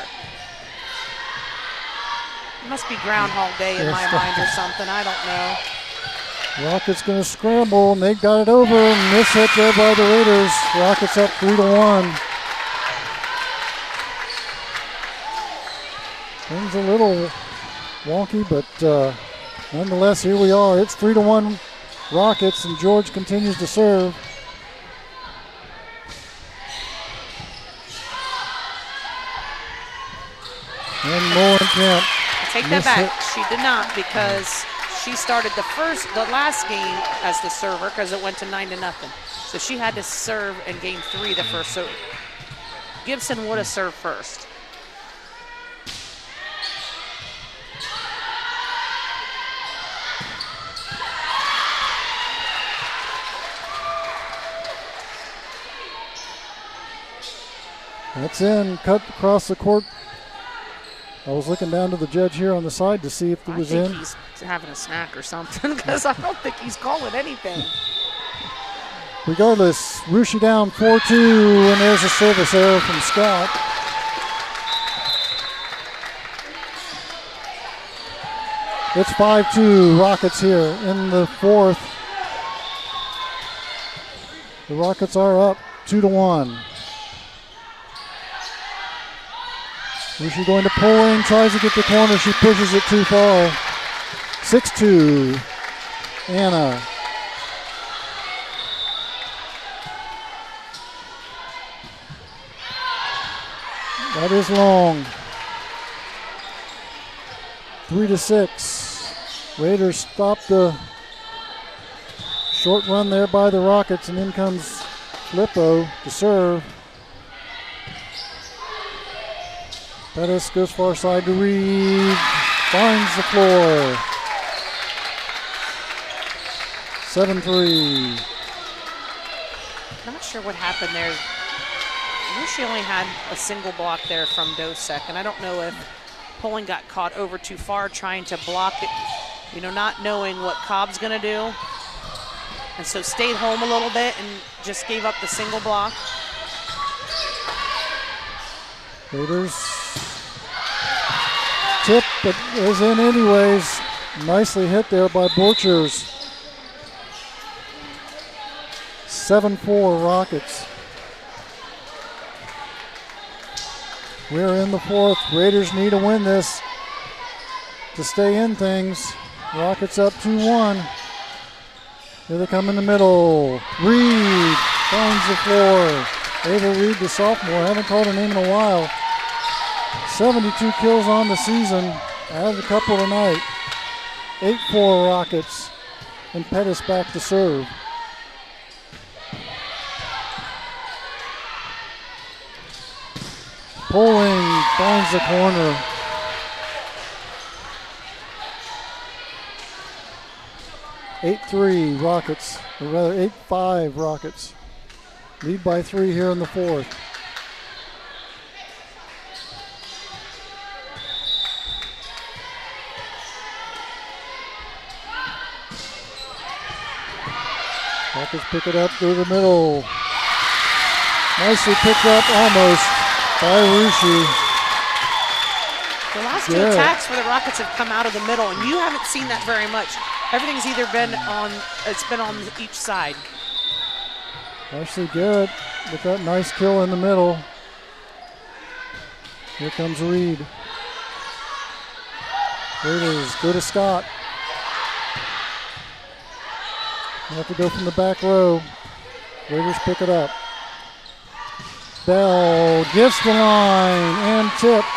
It must be Groundhog Day in my mind or something. I don't know. Rockets going to scramble, and they got it over. Miss hit there by the Raiders. Rockets up 3-1. Things a little wonky, but nonetheless, here we are. It's 3-1 Rockets, and George continues to serve. And Molenkamp I take that back. She did not, because she started the last game as the server because it went to 9-0. So she had to serve and gain 3 the first. So Gibson would have served first. That's in, cut across the court. I was looking down to the judge here on the side to see if it was in. I think he's having a snack or something, because I don't think he's calling anything. Regardless, Russia down 4-2, and there's a service error from Scott. It's 5-2 Rockets here in the fourth. The Rockets are up 2-1. Russia going to Poling, tries to get the corner. She pushes it too far. 6-2. Anna. That is long. 3-6. Raiders stop the short run there by the Rockets, and in comes Flippo to serve. Pettis goes far side to Reed. Finds the floor. 7-3. Not sure what happened there. I know she only had a single block there from Dosek, and I don't know if Poling got caught over too far trying to block it, not knowing what Cobb's going to do. And so stayed home a little bit and just gave up the single block. Raiders tip, but is in anyways. Nicely hit there by Borchers. 7-4 Rockets. We're in the fourth. Raiders need to win this to stay in things. Rockets up 2-1. Here they come in the middle. Reed finds the floor. Ava Reed, the sophomore. Haven't called her name in a while. 72 kills on the season. Added a couple tonight. 8-4 Rockets. And Pettis back to serve. Poling finds the corner. (8-3) Rockets, or rather 8-5 Rockets. Lead by 3 here in the fourth. Rockets pick it up through the middle. Nicely picked up almost by Russia. The last two attacks for the Rockets have come out of the middle, and you haven't seen that very much. Everything's either been on each side. Ashley Garrett with that nice kill in the middle. Here comes Reed. Raiders go to Scott. They have to go from the back row. Raiders pick it up. Bell gets the line and tipped.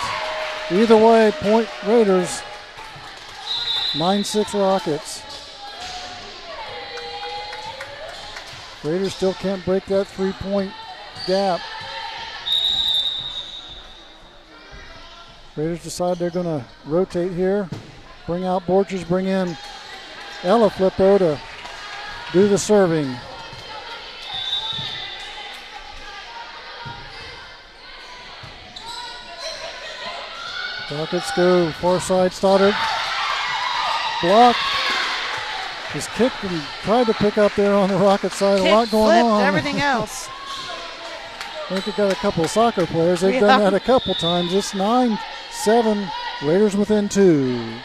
Either way, point Raiders. 9-6 Rockets. Raiders still can't break that 3-point gap. Raiders decide they're going to rotate here. Bring out Borchers, bring in Ella Flippo to do the serving. Rockets go far side. Stoddard block is kicked and tried to pick up there on the Rocket side. A lot going on. Everything else. I think they got a couple of soccer players. They've done that a couple times. It's 9-7. Raiders within 2.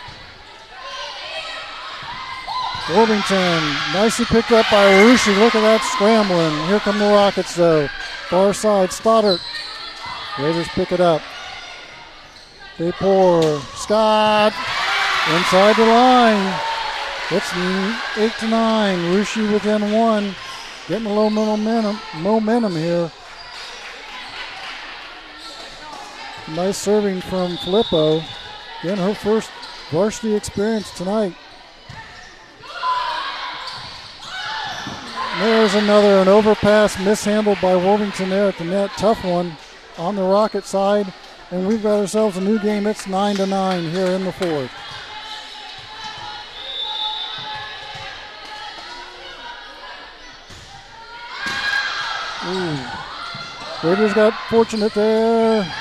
Worthington nicely picked up by Arushi. Look at that scrambling. Here come the Rockets though. Far side. Stoddard. Raiders pick it up. They pour. Scott inside the line. It's 8-9. Russia within 1. Getting a little momentum here. Nice serving from Filippo. Again, her first varsity experience tonight. There's an overpass mishandled by Worthington there at the net. Tough one on the Rocket side. And we've got ourselves a new game. It's 9-9 here in the fourth. Raiders got fortunate there.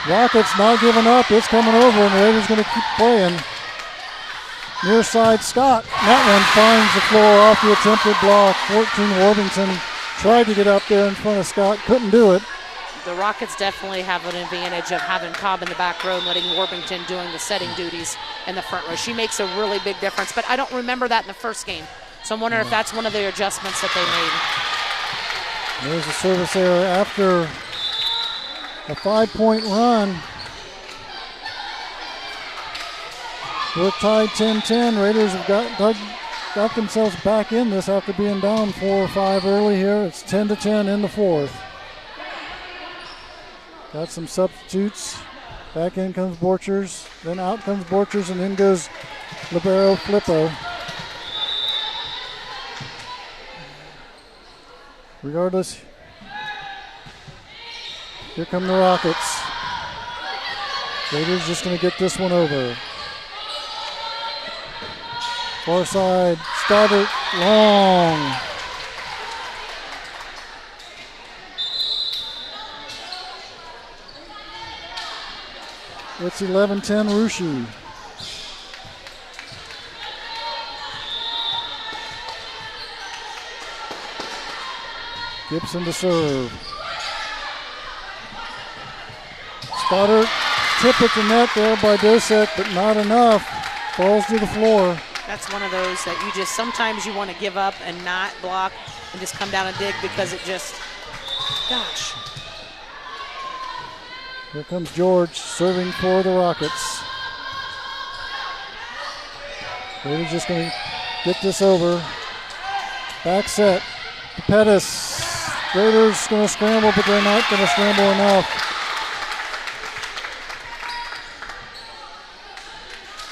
Rockets not giving up. It's coming over, and the Raiders going to keep playing. Near side, Scott. That one finds the floor off the attempted block. 14 Worthington tried to get up there in front of Scott. Couldn't do it. The Rockets definitely have an advantage of having Cobb in the back row and letting Worthington doing the setting duties in the front row. She makes a really big difference, but I don't remember that in the first game. So I'm wondering if that's one of the adjustments that they made. There's a service error after a 5-point run. We're tied 10-10. Raiders have got themselves back in this after being down 4 or 5 early here. It's 10-10 in the fourth. Got some substitutes. Back in comes Borchers. Then out comes Borchers, and in goes Libero Flippo. Regardless, here come the Rockets. Raiders just going to get this one over. Far side, Stoddard, long. It's 11-10 Russia. Gibson to serve. Stoddard, tip at the net there by Dosek, but not enough. Falls to the floor. That's one of those that you just, sometimes you want to give up and not block and just come down and dig because it just, gosh. Here comes George serving for the Rockets. Raiders just going to get this over. Back set to Pettis. Raiders going to scramble, but they're not going to scramble enough.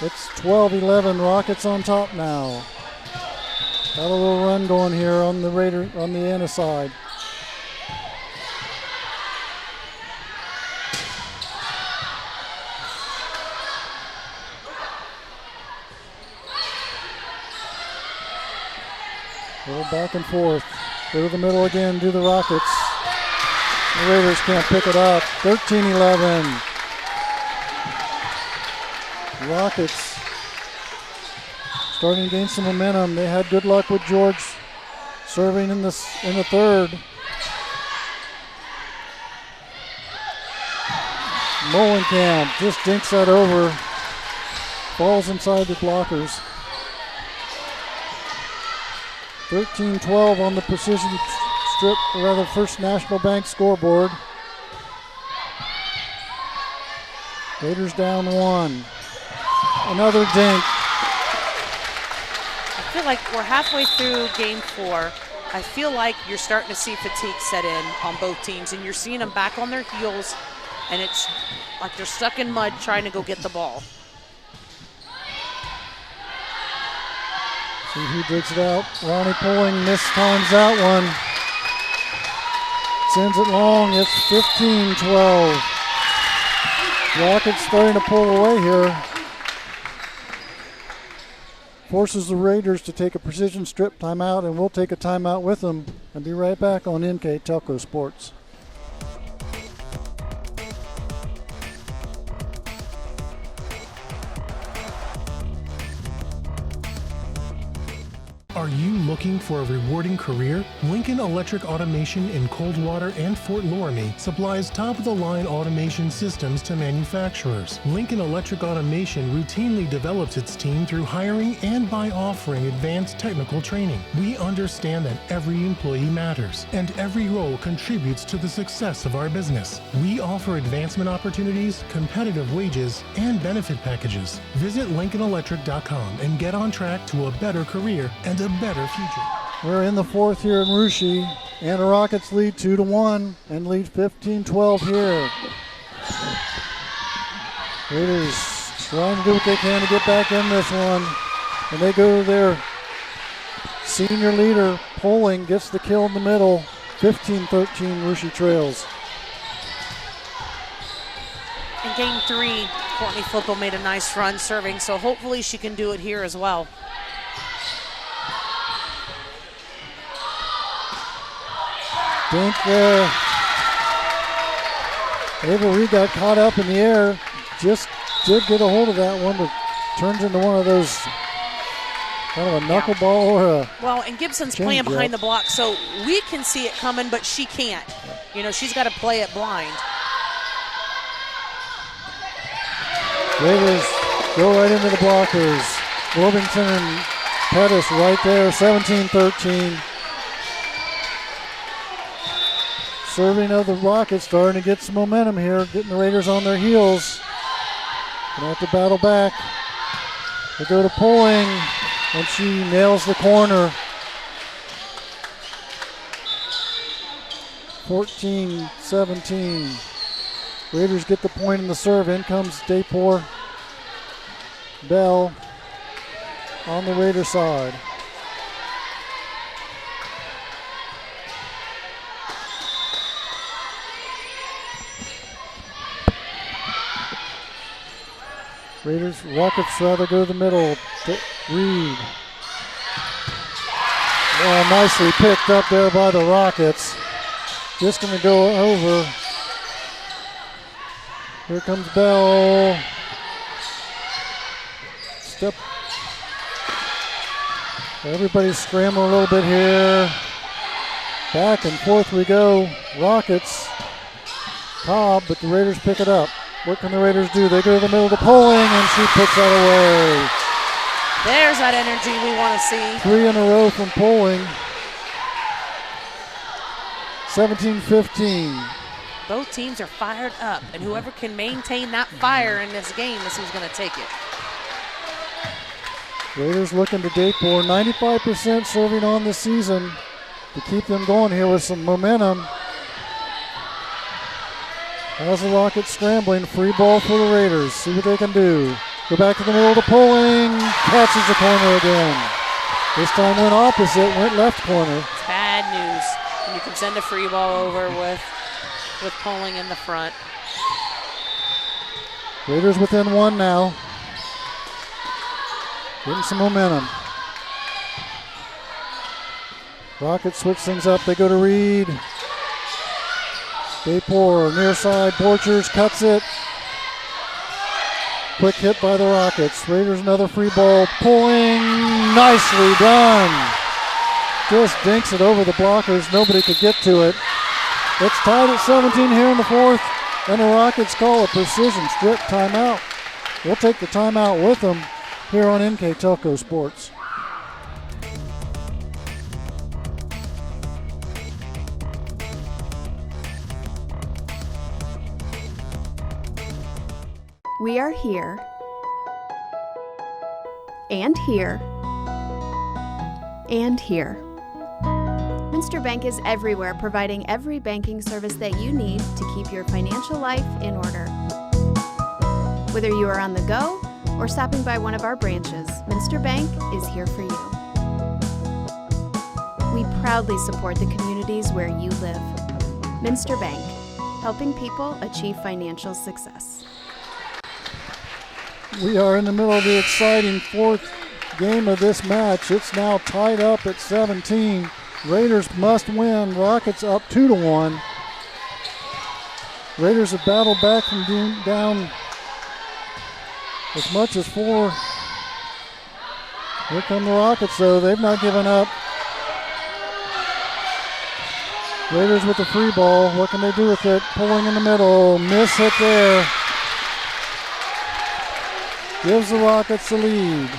It's 12-11. Rockets on top now. Got a little run going here on the Anna side. A little back and forth. Go to the middle again, do the Rockets. The Raiders can't pick it up. 13-11. Rockets starting to gain some momentum. They had good luck with George serving in the third. Molenkamp just dinks that over. Falls inside the blockers. 13-12 on the precision strip, or rather First National Bank scoreboard. Raiders down 1. Another dink. I feel like we're halfway through game 4. I feel like you're starting to see fatigue set in on both teams, and you're seeing them back on their heels, and it's like they're stuck in mud trying to go get the ball. See who digs it out. Ronnie Pulling mistimes that one. Sends it long. It's 15-12. Rockets starting to pull away here. Forces the Raiders to take a precision strip timeout, and we'll take a timeout with them and be right back on NK Telco Sports. Are you looking for a rewarding career? Lincoln Electric Automation in Coldwater and Fort Loramie supplies top-of-the-line automation systems to manufacturers. Lincoln Electric Automation routinely develops its team through hiring and by offering advanced technical training. We understand that every employee matters, and every role contributes to the success of our business. We offer advancement opportunities, competitive wages, and benefit packages. Visit LincolnElectric.com and get on track to a better career and a better future. We're in the fourth here in Russia, and the Rockets lead 2-1 and lead 15-12 here. Raiders trying to do what they can to get back in this one. And they go to their senior leader. Poling gets the kill in the middle. 15-13, Russia trails. In game 3, Courtney Flippo made a nice run serving, so hopefully she can do it here as well. Dink there. Ava Reed got caught up in the air. Just did get a hold of that one, but turns into one of those kind of a knuckleball or a Well, and Gibson's playing behind the block, so we can see it coming, but she can't. You know, she's got to play it blind. Raiders go right into the blockers. Worthington and Pettis right there, 17-13. Serving of the Rockets starting to get some momentum here, getting the Raiders on their heels. Gonna have to battle back. They go to Poling, and she nails the corner. 14-17. Raiders get the point in the serve. In comes Daypor. Bell on the Raider side. Raiders, Rockets rather go to the middle. Reed. Well, nicely picked up there by the Rockets. Just going to go over. Here comes Bell. Step. Everybody's scrambling a little bit here. Back and forth we go. Rockets. Cobb, but the Raiders pick it up. What can the Raiders do? They go to the middle to Poling, and she puts that away. There's that energy we want to see. 3 in a row from Poling. 17-15. Both teams are fired up, and whoever can maintain that fire in this game is who's going to take it. Raiders looking to Daypor. 95% serving on this season to keep them going here with some momentum. As the Rockets scrambling, free ball for the Raiders. See what they can do. Go back to the middle to Poling. Catches the corner again. This time went opposite, went left corner. It's bad news when you can send a free ball over with Poling in the front. Raiders within 1 now. Getting some momentum. Rockets switch things up. They go to Reed. Daypor near side. Borchers cuts it. Quick hit by the Rockets. Raiders another free ball. Poling. Nicely done. Just dinks it over the blockers. Nobody could get to it. It's tied at 17 here in the fourth. And the Rockets call a precision strip timeout. We'll take the timeout with them here on NK Telco Sports. We are here, and here, and here. Minster Bank is everywhere, providing every banking service that you need to keep your financial life in order. Whether you are on the go or stopping by one of our branches, Minster Bank is here for you. We proudly support the communities where you live. Minster Bank, helping people achieve financial success. We are in the middle of the exciting fourth game of this match. It's now tied up at 17. Raiders must win. Rockets up 2-1. Raiders have battled back from being down as much as 4. Here come the Rockets, though. They've not given up. Raiders with the free ball. What can they do with it? Pulling in the middle. Miss hit there. Gives the Rockets the lead.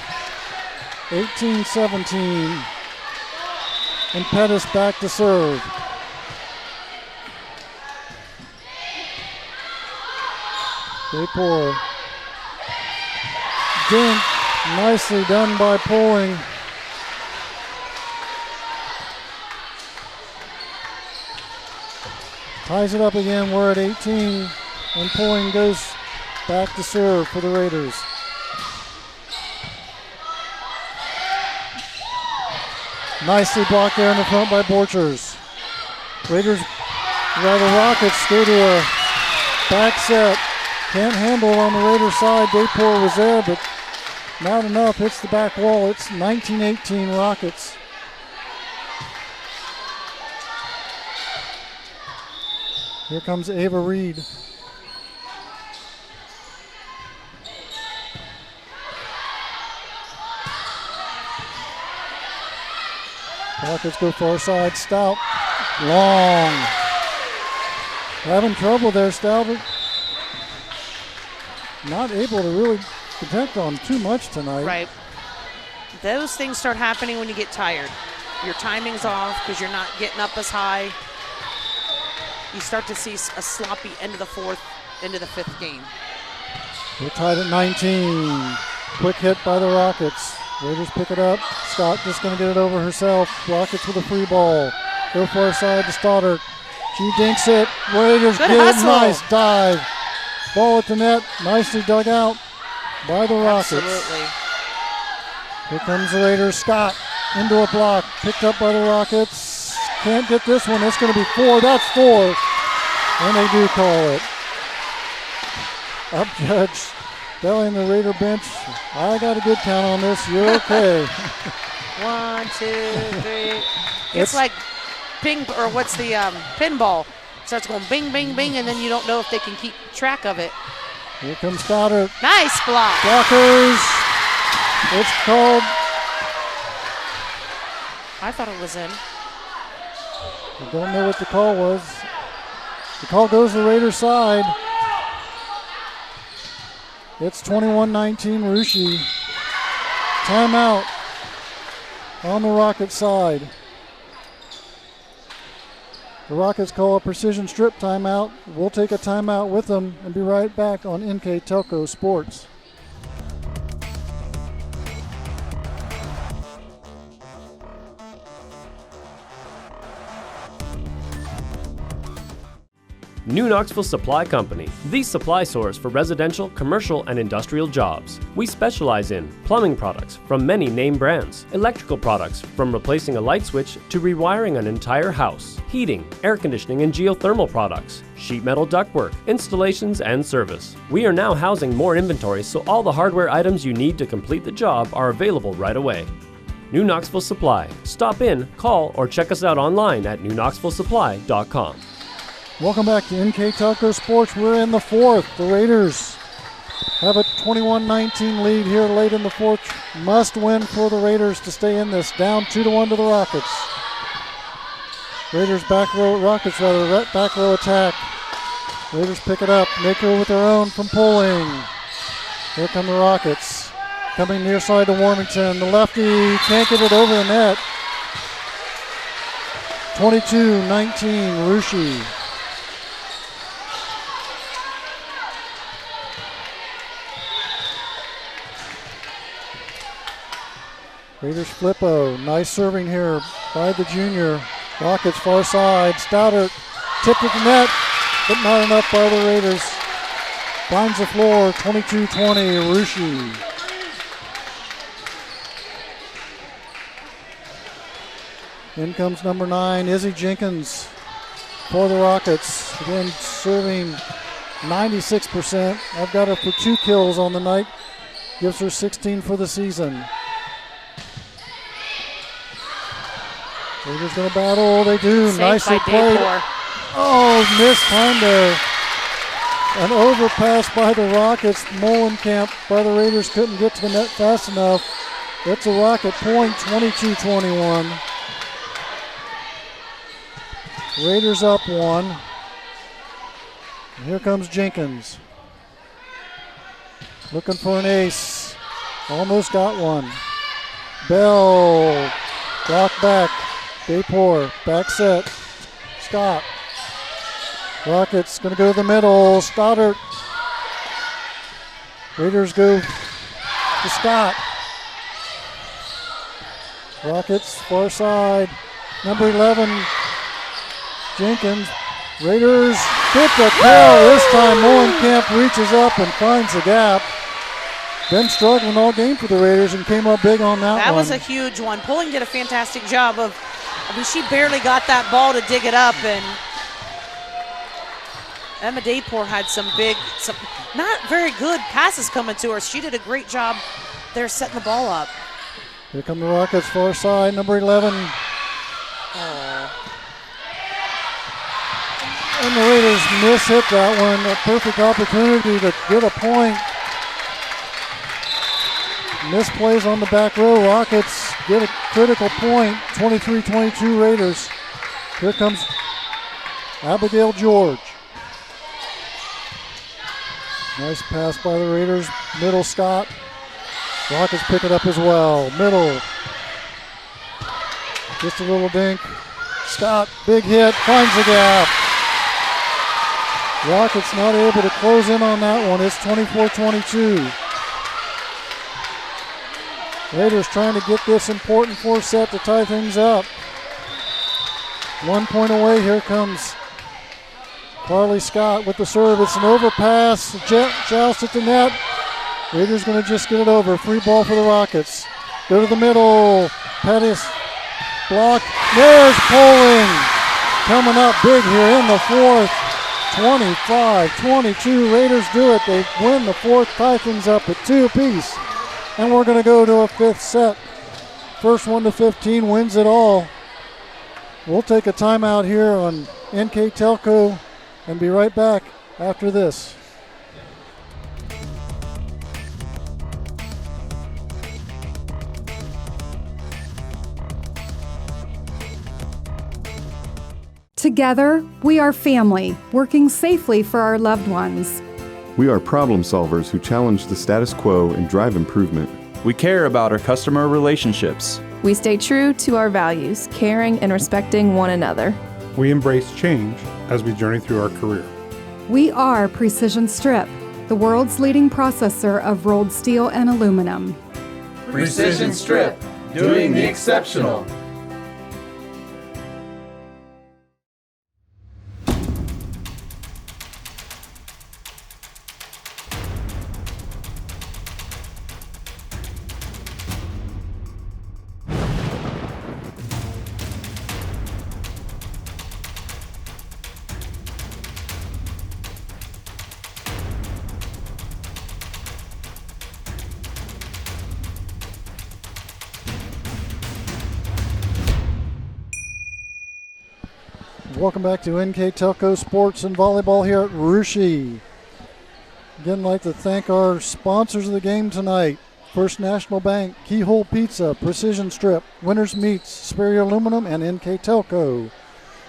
18-17. And Pettis back to serve. Daypor. Dink. Nicely done by Poling. Ties it up again. We're at 18. And Poling goes back to serve for the Raiders. Nicely blocked there in the front by Borchers. Rockets go to a back set. Can't handle it on the Raiders side. Dayport was there, but not enough. Hits the back wall. It's 19-18 Rockets. Here comes Ava Reed. Rockets go far side. Stout. Long. Having trouble there, Stout. Not able to really protect on too much tonight. Right. Those things start happening when you get tired. Your timing's off because you're not getting up as high. You start to see a sloppy end of the fourth, into the fifth game. We're tied at 19. Quick hit by the Rockets. Raiders pick it up. Scott just going to get it over herself. Rockets with a free ball. Go far side to Stoddard. She dinks it. Raiders Good get hustle. it. Nice dive. Ball at the net. Nicely dug out by the Rockets. Absolutely. Here comes the Raiders. Scott into a block. Picked up by the Rockets. Can't get this one. It's going to be 4. That's 4. And they do call it. Up judge. Belling the Raider bench. I got a good count on this. You're okay. 1, 2, 3. It's like ping, or what's the pinball? Starts going bing, bing, bing, and then you don't know if they can keep track of it. Here comes Stoddard. Nice block. Blockers. It's called. I thought it was in. I don't know what the call was. The call goes to the Raiders side. It's 21-19 Russia. Timeout on the Rockets side. The Rockets call a precision strip timeout. We'll take a timeout with them and be right back on NK Telco Sports. New Knoxville Supply Company, the supply source for residential, commercial, and industrial jobs. We specialize in plumbing products from many name brands, electrical products from replacing a light switch to rewiring an entire house, heating, air conditioning, and geothermal products, sheet metal ductwork, installations, and service. We are now housing more inventory, so all the hardware items you need to complete the job are available right away. New Knoxville Supply. Stop in, call, or check us out online at newknoxvillesupply.com. Welcome back to NK Telco Sports. We're in the fourth. The Raiders have a 21-19 lead here late in the fourth. Must win for the Raiders to stay in this. Down 2-1 to the Rockets. Raiders back row, Rockets rather, back row attack. Raiders pick it up. Maker with their own from pulling. Here come the Rockets. Coming near side to Warmington. The lefty can't get it over the net. 22-19 Russia. Raiders flippo. Nice serving here by the junior. Rockets far side. Stoddard tipped at the net, but not enough by the Raiders. Finds the floor. 22-20 Russia. In comes number 9, Izzy Jenkins for the Rockets. Again, serving 96%. I've got her for 2 kills on the night. Gives her 16 for the season. Raiders going to battle. They do. Nicely played. Oh, missed time there. An overpass by the Rockets. Molenkamp by the Raiders couldn't get to the net fast enough. It's a Rocket point, 22-21. Raiders up 1. And here comes Jenkins. Looking for an ace. Almost got one. Bell. Block back. Dayport. Back set. Scott. Rockets going to go to the middle. Stoddard. Raiders go to Scott. Rockets far side. Number 11. Jenkins. Raiders get the kill. This time Molenkamp reaches up and finds the gap. been struggling all game for the Raiders and came up big on that one. That was a huge one. Pulling did a fantastic job of, she barely got that ball to dig it up, and Emma Dayport had some not very good passes coming to her. She did a great job there setting the ball up. Here come the Rockets, far side, number 11. And the Raiders miss-hit that one. A perfect opportunity to get a point. Misplays on the back row. Rockets get a critical point. 23-22 Raiders. Here comes Abigail George. Nice pass by the Raiders. Middle Scott. Rockets pick it up as well. Middle. Just a little dink. Scott, big hit, finds the gap. Rockets not able to close in on that one. It's 24-22. Raiders trying to get this important fourth set to tie things up. 1 point away. Here comes Carly Scott with the serve. It's an overpass. Joust at the net. Raiders going to just get it over. Free ball for the Rockets. Go to the middle. Pettis block. There's Poling. Coming up big here in the fourth. 25-22. Raiders do it. They win the fourth, tie things up at 2 apiece. And we're going to go to a fifth set. First one to 15 wins it all. We'll take a timeout here on NK Telco and be right back after this. Together, we are family, working safely for our loved ones. We are problem solvers who challenge the status quo and drive improvement. We care about our customer relationships. We stay true to our values, caring and respecting one another. We embrace change as we journey through our career. We are Precision Strip, the world's leading processor of rolled steel and aluminum. Precision Strip, doing the exceptional. Welcome back to NK Telco Sports and Volleyball here at Russia. Again, I'd like to thank our sponsors of the game tonight. First National Bank, Keyhole Pizza, Precision Strip, Winners Meats, Superior Aluminum, and NK Telco.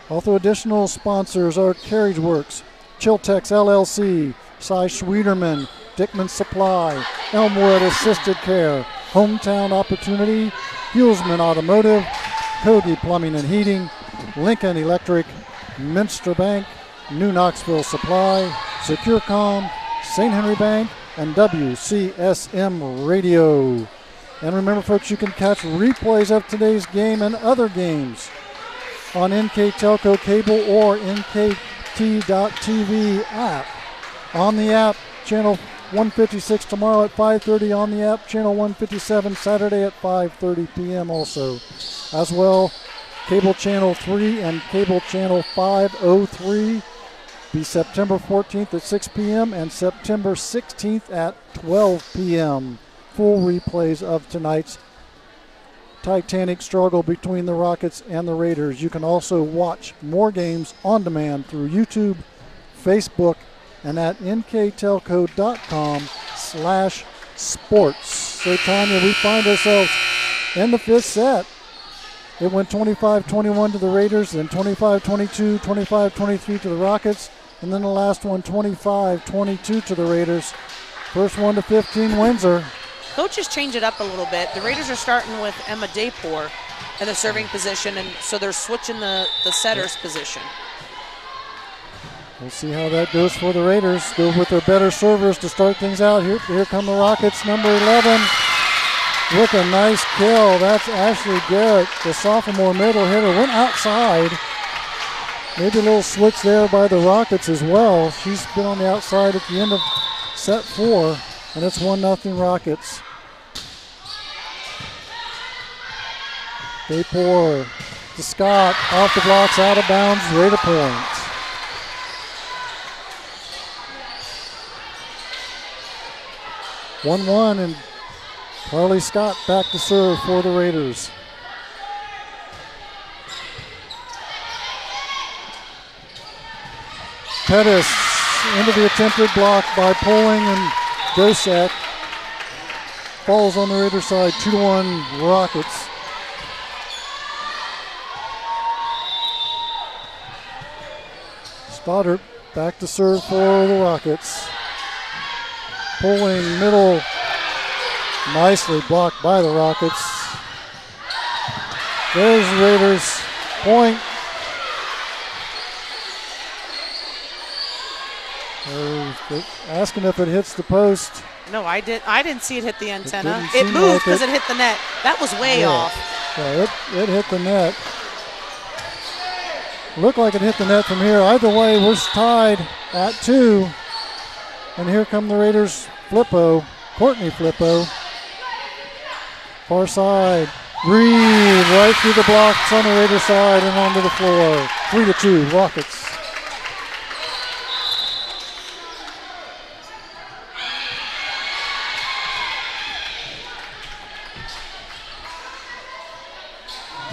Also additional sponsors are Carriage Works, Chiltex LLC, Cy Schwederman, Dickman Supply, Elmwood Assisted Care, Hometown Opportunity, Hulsman Automotive, Kogi Plumbing and Heating, Lincoln Electric, Minster Bank, New Knoxville Supply, SecureCom, St. Henry Bank, and WCSM Radio. And remember, folks, you can catch replays of today's game and other games on NK Telco Cable or NKT.TV app. On the app, channel 156 tomorrow at 5:30. On the app, channel 157 Saturday at 5:30 p.m. also. As well, Cable Channel 3 and Cable Channel 503 be September 14th at 6 p.m. and September 16th at 12 p.m. Full replays of tonight's titanic struggle between the Rockets and the Raiders. You can also watch more games on demand through YouTube, Facebook, and at nktelco.com/sports. So, Tanya, we find ourselves in the fifth set. It went 25-21 to the Raiders, then 25-22, 25-23 to the Rockets, and then the last one 25-22 to the Raiders. First one to 15 wins her. Coaches change it up a little bit. The Raiders are starting with Emma Dayport in the serving position, and so they're switching the setter's position. We'll see how that goes for the Raiders. Go with their better servers to start things out. Here come the Rockets, number 11. With a nice kill. That's Ashley Garrett, the sophomore middle hitter. Went outside. Maybe a little switch there by the Rockets as well. She's been on the outside at the end of set 4. and it's 1-0 Rockets. They pour to Scott, off the blocks, out of bounds, Raider point. One, and Carly Scott back to serve for the Raiders. Pettis into the attempted block by Poling and Gosak. Falls on the Raider side, 2-1 Rockets. Stoddard back to serve for the Rockets. Poling middle, nicely blocked by the Rockets. There's the Raiders point. They're asking if it hits the post. No, I didn't see it hit the antenna. It It moved because like it hit the net. That was way off. Yeah, it hit the net. Looked like it hit the net from here. Either way, we're tied at 2. And here come the Raiders. Courtney Flippo. Far side. Reed right through the blocks on the Raider side and onto the floor. 3-2 Rockets.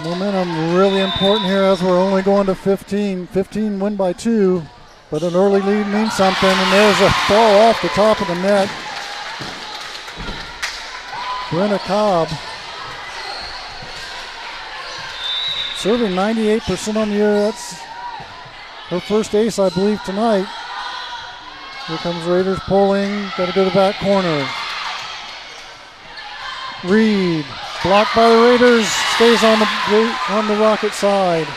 Momentum really important here as we're only going to 15. 15 win by 2, but an early lead means something, and there's a ball off the top of the net. Brenna Cobb serving 98% on the year. That's her first ace, I believe, tonight. Here comes Raiders pulling. Got to go to the back corner. Reed, blocked by the Raiders, stays on the Rocket side.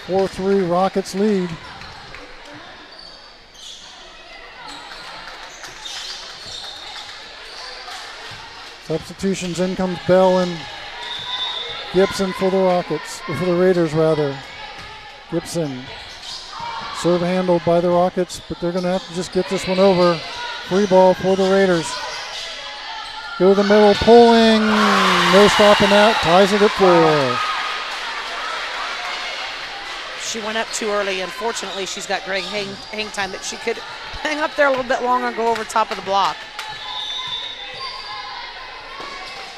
Four 3 Rockets lead. Substitutions, in comes Bell and Gibson for the Rockets, or for the Raiders rather. Gibson, serve handled by the Rockets, but they're going to have to just get this one over. Free ball for the Raiders. Go to the middle, pulling, no stopping that, ties it at 4. She went up too early. Unfortunately, she's got great hang time that she could hang up there a little bit longer and go over top of the block.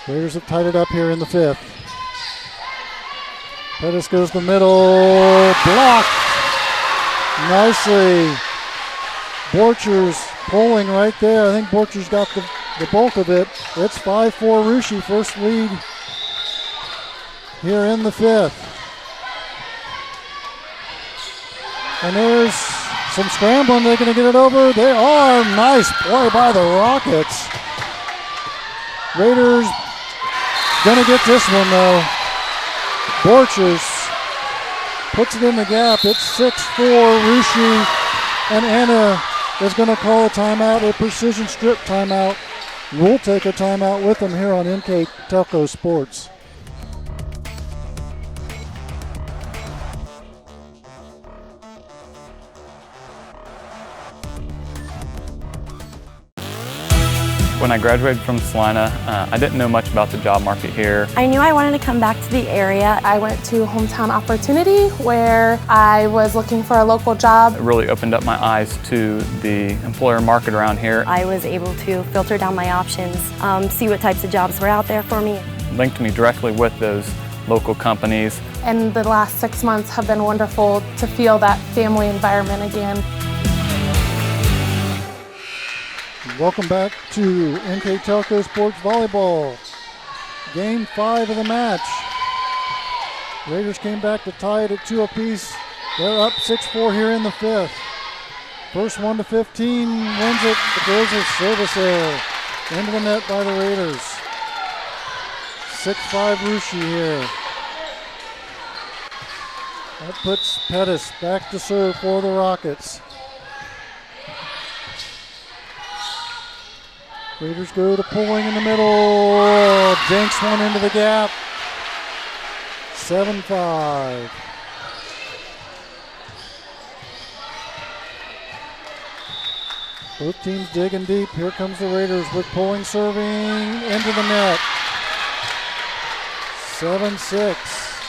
Raiders have tied it up here in the 5th. Pettis goes to the middle, blocked nicely. Borchers pulling right there. I think Borchers got the bulk of it. It's 5-4 Russia, first lead here in the 5th. And there's some scrambling. They're going to get it over. They are. Nice play by the Rockets. Raiders going to get this one, though. Borchers puts it in the gap. It's 6-4 Russia. And Anna is going to call a timeout, a precision strip timeout. We'll take a timeout with them here on NK Telco Sports. When I graduated from Salina, I didn't know much about the job market here. I knew I wanted to come back to the area. I went to Hometown Opportunity where I was looking for a local job. It really opened up my eyes to the employer market around here. I was able to filter down my options, see what types of jobs were out there for me. Linked me directly with those local companies. And the last 6 months have been wonderful to feel that family environment again. Welcome back to NK Telco Sports Volleyball. Game 5 of the match. Raiders came back to tie it at 2 apiece. They're up 6-4 here in the 5th. First 1 to 15 wins it. The girls are service error. Into the net by the Raiders. 6-5 Russia here. That puts Pettis back to serve for the Rockets. Raiders go to pulling in the middle. Jenks one into the gap. 7-5. Both teams digging deep. Here comes the Raiders with Poling serving into the net. 7-6.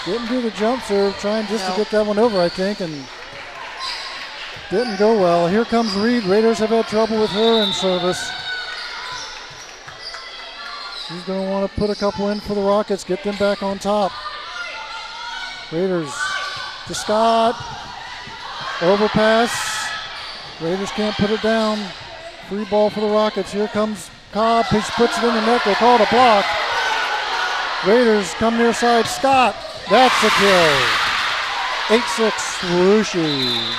Didn't do the jump serve, trying just to get that one over, I think, and didn't go well. Here comes Reed. Raiders have had trouble with her in service. She's going to want to put a couple in for the Rockets, get them back on top. Raiders to Scott. Overpass. Raiders can't put it down. Free ball for the Rockets. Here comes Cobb. He puts it in the net. They call it a block. Raiders come near side. Scott. That's a kill. 8-6 Russia.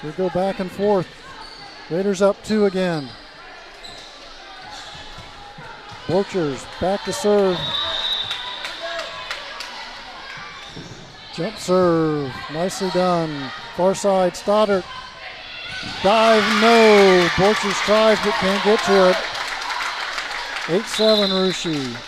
We go back and forth. Raiders up 2 again. Wilchers back to serve. Jump serve, nicely done. Far side, Stoddard. Dive, no. Borchers tries but can't get to it. 8-7 Russia.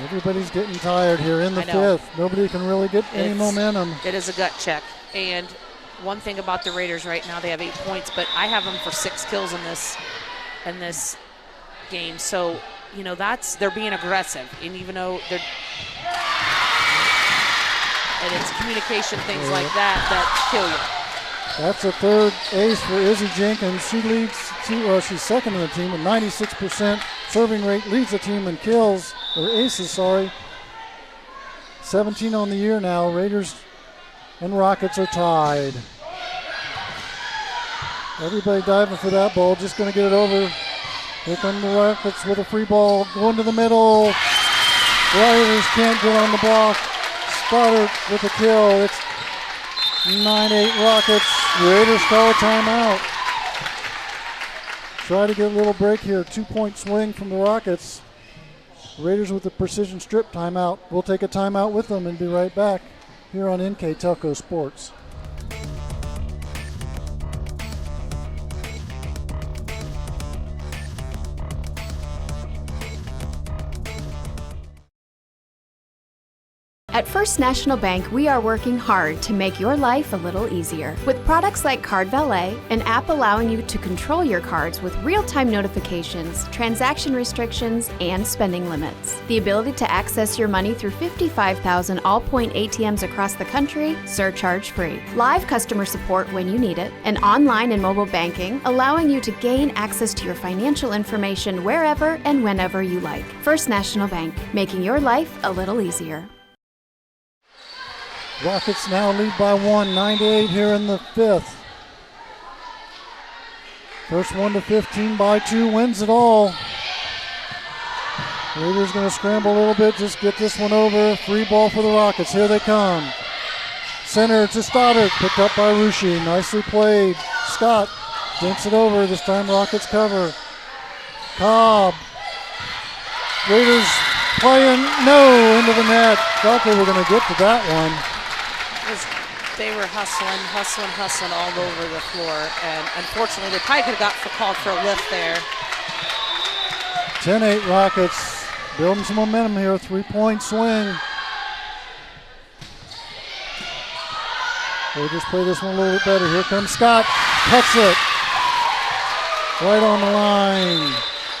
Everybody's getting tired here in the 5th. Nobody can really get any momentum. It is a gut check. And one thing about the Raiders right now, they have 8 points, but I have them for 6 kills in this game. So, you know, they're being aggressive. And even though and it's communication, things like that kill you. That's a 3rd ace for Izzy Jenkins. She leads, she's second in the team with 96% serving rate, leads the team in kills, or aces, sorry. 17 on the year now. Raiders and Rockets are tied. Everybody diving for that ball, just going to get it over. Here come the Rockets with a free ball, going to the middle. Raiders can't get on the block. Stoddard with a kill. It's 9-8 Rockets. Raiders call a timeout. Try to get a little break here. 2-point swing from the Rockets. Raiders with the precision strip timeout. We'll take a timeout with them and be right back here on NK Telco Sports. At First National Bank, we are working hard to make your life a little easier. With products like Card Valet, an app allowing you to control your cards with real-time notifications, transaction restrictions, and spending limits. The ability to access your money through 55,000 all-point ATMs across the country, surcharge-free. Live customer support when you need it, and online and mobile banking, allowing you to gain access to your financial information wherever and whenever you like. First National Bank, making your life a little easier. Rockets now lead by 1, 9-8 here in the 5th. First one to 15 by 2 wins it all. Raiders going to scramble a little bit, just get this one over. Free ball for the Rockets. Here they come. Center to Stoddard, picked up by Russia. Nicely played. Scott dinks it over. This time Rockets cover. Cobb. Raiders playing, no, into the net. Thought they were going to get to that one. They were hustling all over the floor, and unfortunately they probably could have called for a lift there. 10-8 Rockets, building some momentum here, 3-point swing. They just play this one a little bit better. Here comes Scott, cuts it. Right on the line,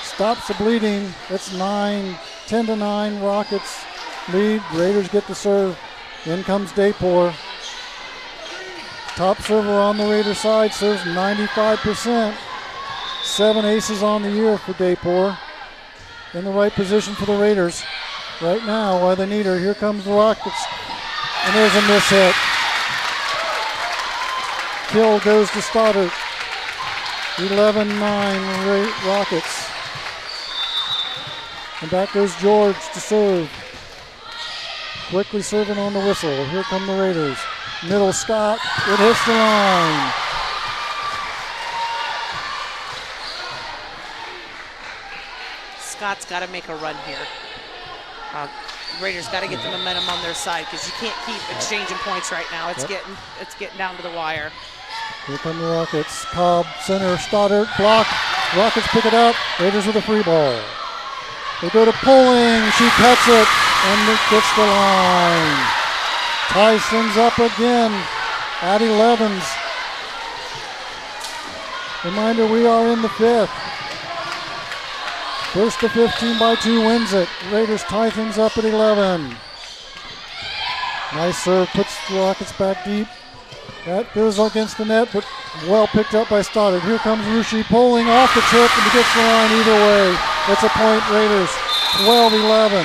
stops the bleeding. It's 10-9 Rockets lead. Raiders get the serve. In comes Daypor. Top server on the Raider side, serves 95%. 7 aces on the year for Daypor. In the right position for the Raiders. Right now, while they need her, here comes the Rockets. And there's a miss hit. Kill goes to Stoddard. 11-9 Rockets. And back goes George to serve. Quickly serving on the whistle. Here come the Raiders. Middle Scott. It hits the line. Scott's got to make a run here. Raiders got to get the momentum on their side because you can't keep exchanging points right now. It's getting down to the wire. Here come the Rockets. Cobb, center, Stoddard, block. Rockets pick it up. Raiders with a free ball. They go to Poling. She cuts it and it gets the line. Ties things up again at 11s. Reminder, we are in the 5th. First to 15 by 2 wins it. Raiders tie things up at 11. Nice serve, puts the Rockets back deep. That goes against the net, but well picked up by Stoddard. Here comes Rushy pulling off the tip, and he gets the line either way. It's a point, Raiders, 12-11.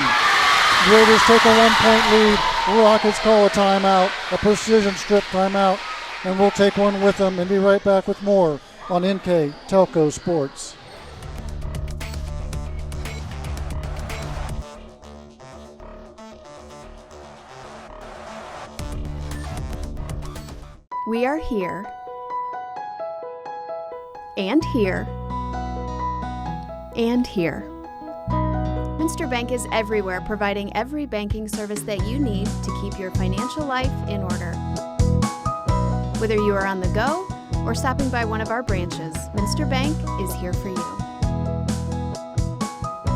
Raiders take a 1-point lead. The Rockets call a timeout, a precision strip timeout, and we'll take one with them and be right back with more on NK Telco Sports. We are here, and here, and here. Minster Bank is everywhere, providing every banking service that you need to keep your financial life in order. Whether you are on the go or stopping by one of our branches, Minster Bank is here for you.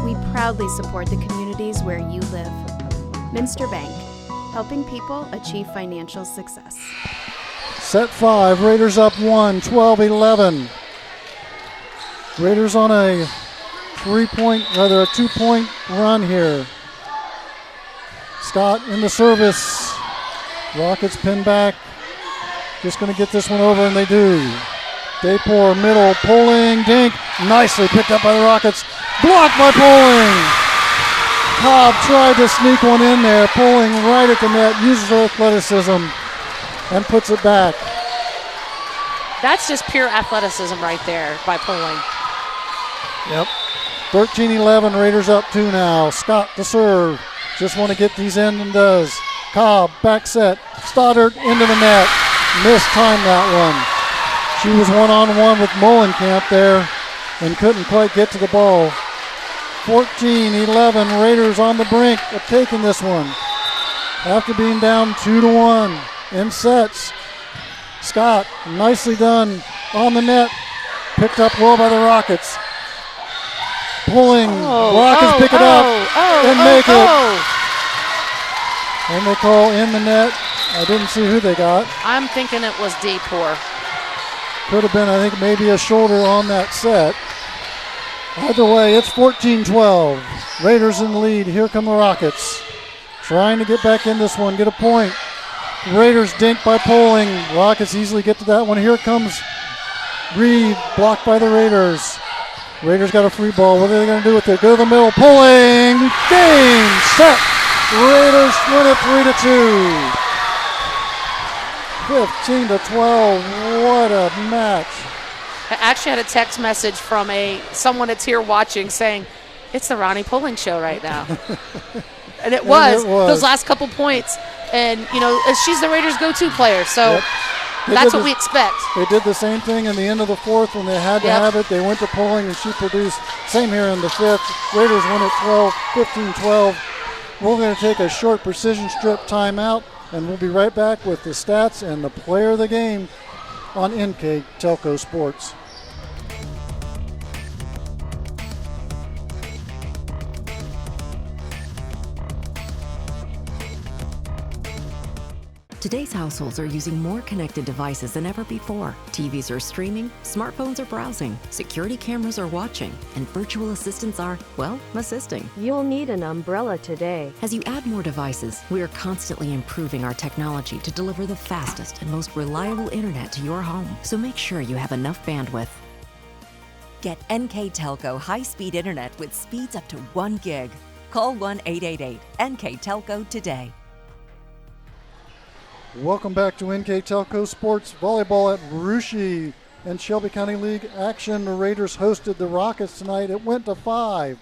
We proudly support the communities where you live. Minster Bank, helping people achieve financial success. Set 5, Raiders up 1, 12-11. Raiders on a 2-point run here. Scott in the service. Rockets pin back. Just going to get this one over, and they do. Daypor middle, Poling, dink. Nicely picked up by the Rockets. Blocked by Poling. Cobb tried to sneak one in there. Poling right at the net, uses her athleticism and puts it back. That's just pure athleticism right there by Poling. Yep. 13-11, Raiders up 2 now. Scott to serve. Just want to get these in and does. Cobb, back set. Stoddard into the net. Mistimed that one. She was one-on-one with Molenkamp there and couldn't quite get to the ball. 14-11, Raiders on the brink of taking this one. After being down 2-1 in sets. Scott, nicely done on the net. Picked up well by the Rockets. Pulling, Rockets pick it up and make it. And they call in the net. I didn't see who they got. I'm thinking it was Daypor. Could have been, I think, maybe a shoulder on that set. Either way, it's 14-12. Raiders in the lead. Here come the Rockets. Trying to get back in this one, get a point. Raiders dink by Poling. Rockets easily get to that one. Here comes Reed, blocked by the Raiders. Raiders got a free ball. What are they going to do with it? Go to the middle. Poling. Game. Set. Raiders win it 3-2. 15-12. What a match. I actually had a text message from someone that's here watching saying, it's the Ronnie Poling show right now. And it was those last couple points. And, you know, she's the Raiders' go-to player. So that's what we expect. They did the same thing in the end of the 4th when they had to have it. They went to Poling and she produced. Same here in the 5th. Raiders win it 15-12. We're going to take a short precision strip timeout, and we'll be right back with the stats and the player of the game on NK Telco Sports. Today's households are using more connected devices than ever before. TVs are streaming, smartphones are browsing, security cameras are watching, and virtual assistants are, well, assisting. You'll need an umbrella today. As you add more devices, we are constantly improving our technology to deliver the fastest and most reliable internet to your home. So make sure you have enough bandwidth. Get NK Telco high-speed internet with speeds up to 1 gig. Call 1-888-NK-TELCO today. Welcome back to NK Telco Sports Volleyball at Russia and Shelby County League action. The Raiders hosted the Rockets tonight. It went to 5.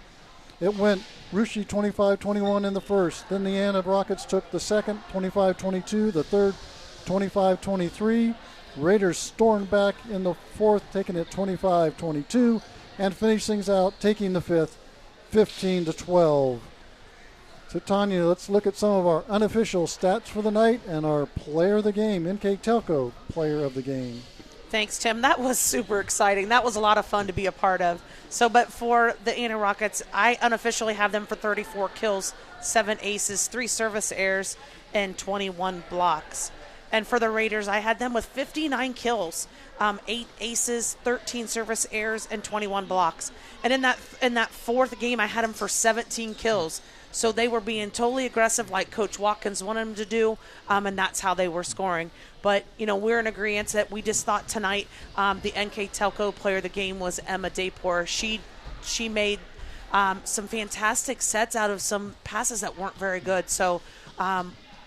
It went Russia 25-21 in the first. Then the Anna Rockets took the second, 25-22. The third, 25-23. Raiders stormed back in the fourth, taking it 25-22, and finished things out, taking the fifth, 15-12. So, Tanya, let's look at some of our unofficial stats for the night and our player of the game, NK Telco player of the game. Thanks, Tim. That was super exciting. That was a lot of fun to be a part of. But for the Antioch Rockets, I unofficially have them for 34 kills, 7 aces, 3 service errors, and 21 blocks. And for the Raiders, I had them with 59 kills, 8 aces, 13 service errors, and 21 blocks. And in that fourth game, I had them for 17 kills. So they were being totally aggressive like Coach Watkins wanted them to do, and that's how they were scoring. But, we're in agreement that we just thought tonight the NK Telco player of the game was Emma Daypour. She made some fantastic sets out of some passes that weren't very good. So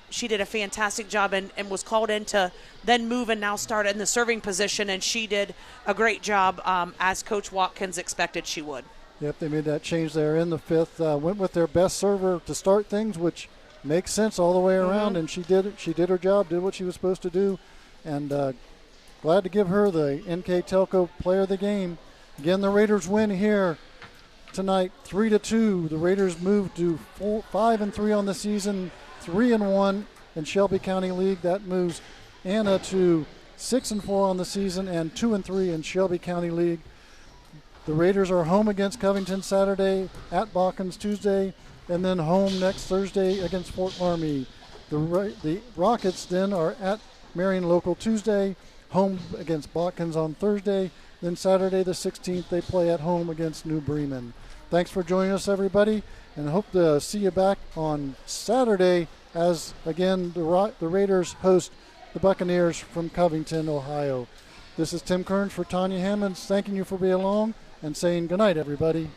she did a fantastic job and was called in to then move and now start in the serving position, and she did a great job as Coach Watkins expected she would. Yep, they made that change there in the fifth. Went with their best server to start things, which makes sense all the way around, and she did it. She did her job, did what she was supposed to do, and glad to give her the NK Telco player of the game. Again, the Raiders win here tonight, 3-2. The Raiders move to 5-3 on the season, 3-1 in Shelby County League. That moves Anna to 6-4 on the season and 2-3 in Shelby County League. The Raiders are home against Covington Saturday, at Botkins Tuesday, and then home next Thursday against Fort Laramie. The Rockets then are at Marion Local Tuesday, home against Botkins on Thursday. Then Saturday the 16th, they play at home against New Bremen. Thanks for joining us, everybody, and hope to see you back on Saturday as, again, the Raiders host the Buccaneers from Covington, Ohio. This is Tim Kearns for Tanya Hammonds, thanking you for being along and saying goodnight, everybody.